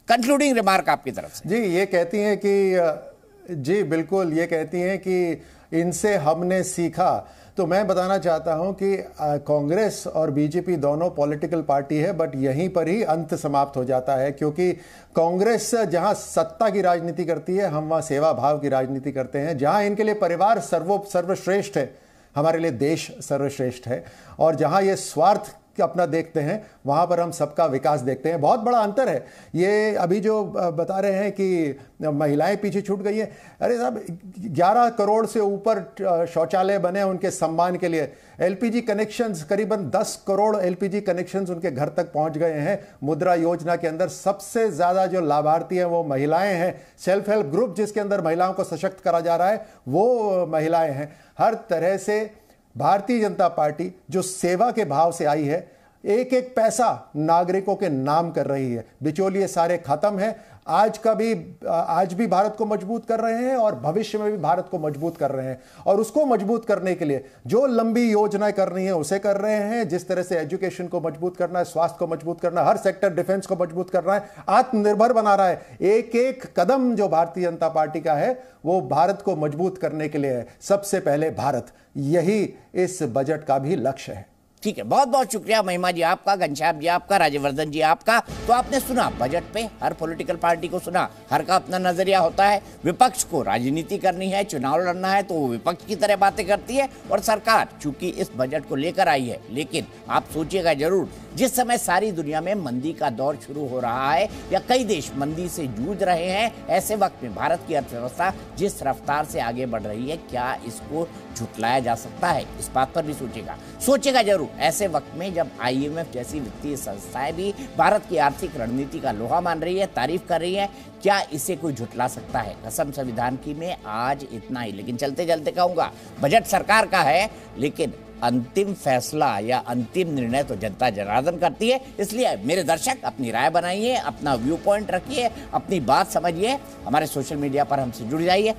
कंक्लूडिंग रिमार्क आपकी तरफ से। जी, ये कहती हैं कि जी बिल्कुल, ये कहती हैं कि इनसे हमने सीखा। तो मैं बताना चाहता हूं कि कांग्रेस और बीजेपी दोनों पॉलिटिकल पार्टी है, बट यहीं पर ही अंत समाप्त हो जाता है, क्योंकि कांग्रेस जहां सत्ता की राजनीति करती है, हम वहां सेवा भाव की राजनीति करते हैं। जहां इनके लिए परिवार सर्वश्रेष्ठ है, हमारे लिए देश सर्वश्रेष्ठ है, और जहां ये स्वार्थ अपना देखते हैं वहां पर हम सबका विकास देखते हैं। बहुत बड़ा अंतर है। ये अभी जो बता रहे हैं कि महिलाएं पीछे छूट गई हैं, अरे साहब 11 करोड़ से ऊपर शौचालय बने उनके सम्मान के लिए। एलपीजी कनेक्शंस, करीबन 10 करोड़ एलपीजी कनेक्शंस उनके घर तक पहुंच गए हैं। मुद्रा योजना के अंदर सबसे ज्यादा जो लाभार्थी हैं वो महिलाएं हैं। सेल्फ हेल्प ग्रुप जिसके अंदर महिलाओं को सशक्त करा जा रहा है वो महिलाएं हैं। हर तरह से भारतीय जनता पार्टी जो सेवा के भाव से आई है, एक एक पैसा नागरिकों के नाम कर रही है। बिचौलिए सारे खत्म हैं। आज भी भारत को मजबूत कर रहे हैं और भविष्य में भी भारत को मजबूत कर रहे हैं। और उसको मजबूत करने के लिए जो लंबी योजनाएं करनी है उसे कर रहे हैं। जिस तरह से एजुकेशन को मजबूत करना है, स्वास्थ्य को मजबूत करना है, हर सेक्टर, डिफेंस को मजबूत करना है, आत्मनिर्भर बना रहा है। एक एक कदम जो भारतीय जनता पार्टी का है वो भारत को मजबूत करने के लिए है। सबसे पहले भारत, यही इस बजट का भी लक्ष्य है। ठीक है, बहुत बहुत शुक्रिया महिमा जी आपका, घनश्याम जी आपका, राज्यवर्धन जी आपका। तो आपने सुना बजट पे, हर पॉलिटिकल पार्टी को सुना, हर का अपना नजरिया होता है। विपक्ष को राजनीति करनी है, चुनाव लड़ना है तो वो विपक्ष की तरह बातें करती है, और सरकार चूंकि इस बजट को लेकर आई है, लेकिन आप सोचिएगा जरूर जिस समय सारी दुनिया में मंदी का दौर शुरू हो रहा है या कई देश मंदी से जूझ रहे हैं, ऐसे वक्त में भारत की अर्थव्यवस्था जिस रफ्तार से आगे बढ़ रही है, क्या इसको झुटलाया जा सकता है? इस बात पर भी सोचेगा जरूर। ऐसे वक्त में जब IMF जैसी वित्तीय संस्थाएं भी भारत की आर्थिक रणनीति का लोहा मान रही है, तारीफ कर रही है, क्या इसे कोई झुटला सकता है? कसम संविधान की में आज इतना ही, लेकिन चलते चलते कहूंगा बजट सरकार का है, लेकिन अंतिम फैसला या अंतिम निर्णय तो जनता जनार्दन करती है। इसलिए मेरे दर्शक अपनी राय बनाइए, अपना व्यू पॉइंट रखिए, अपनी बात समझिए, हमारे सोशल मीडिया पर हमसे जुड़ जाइए।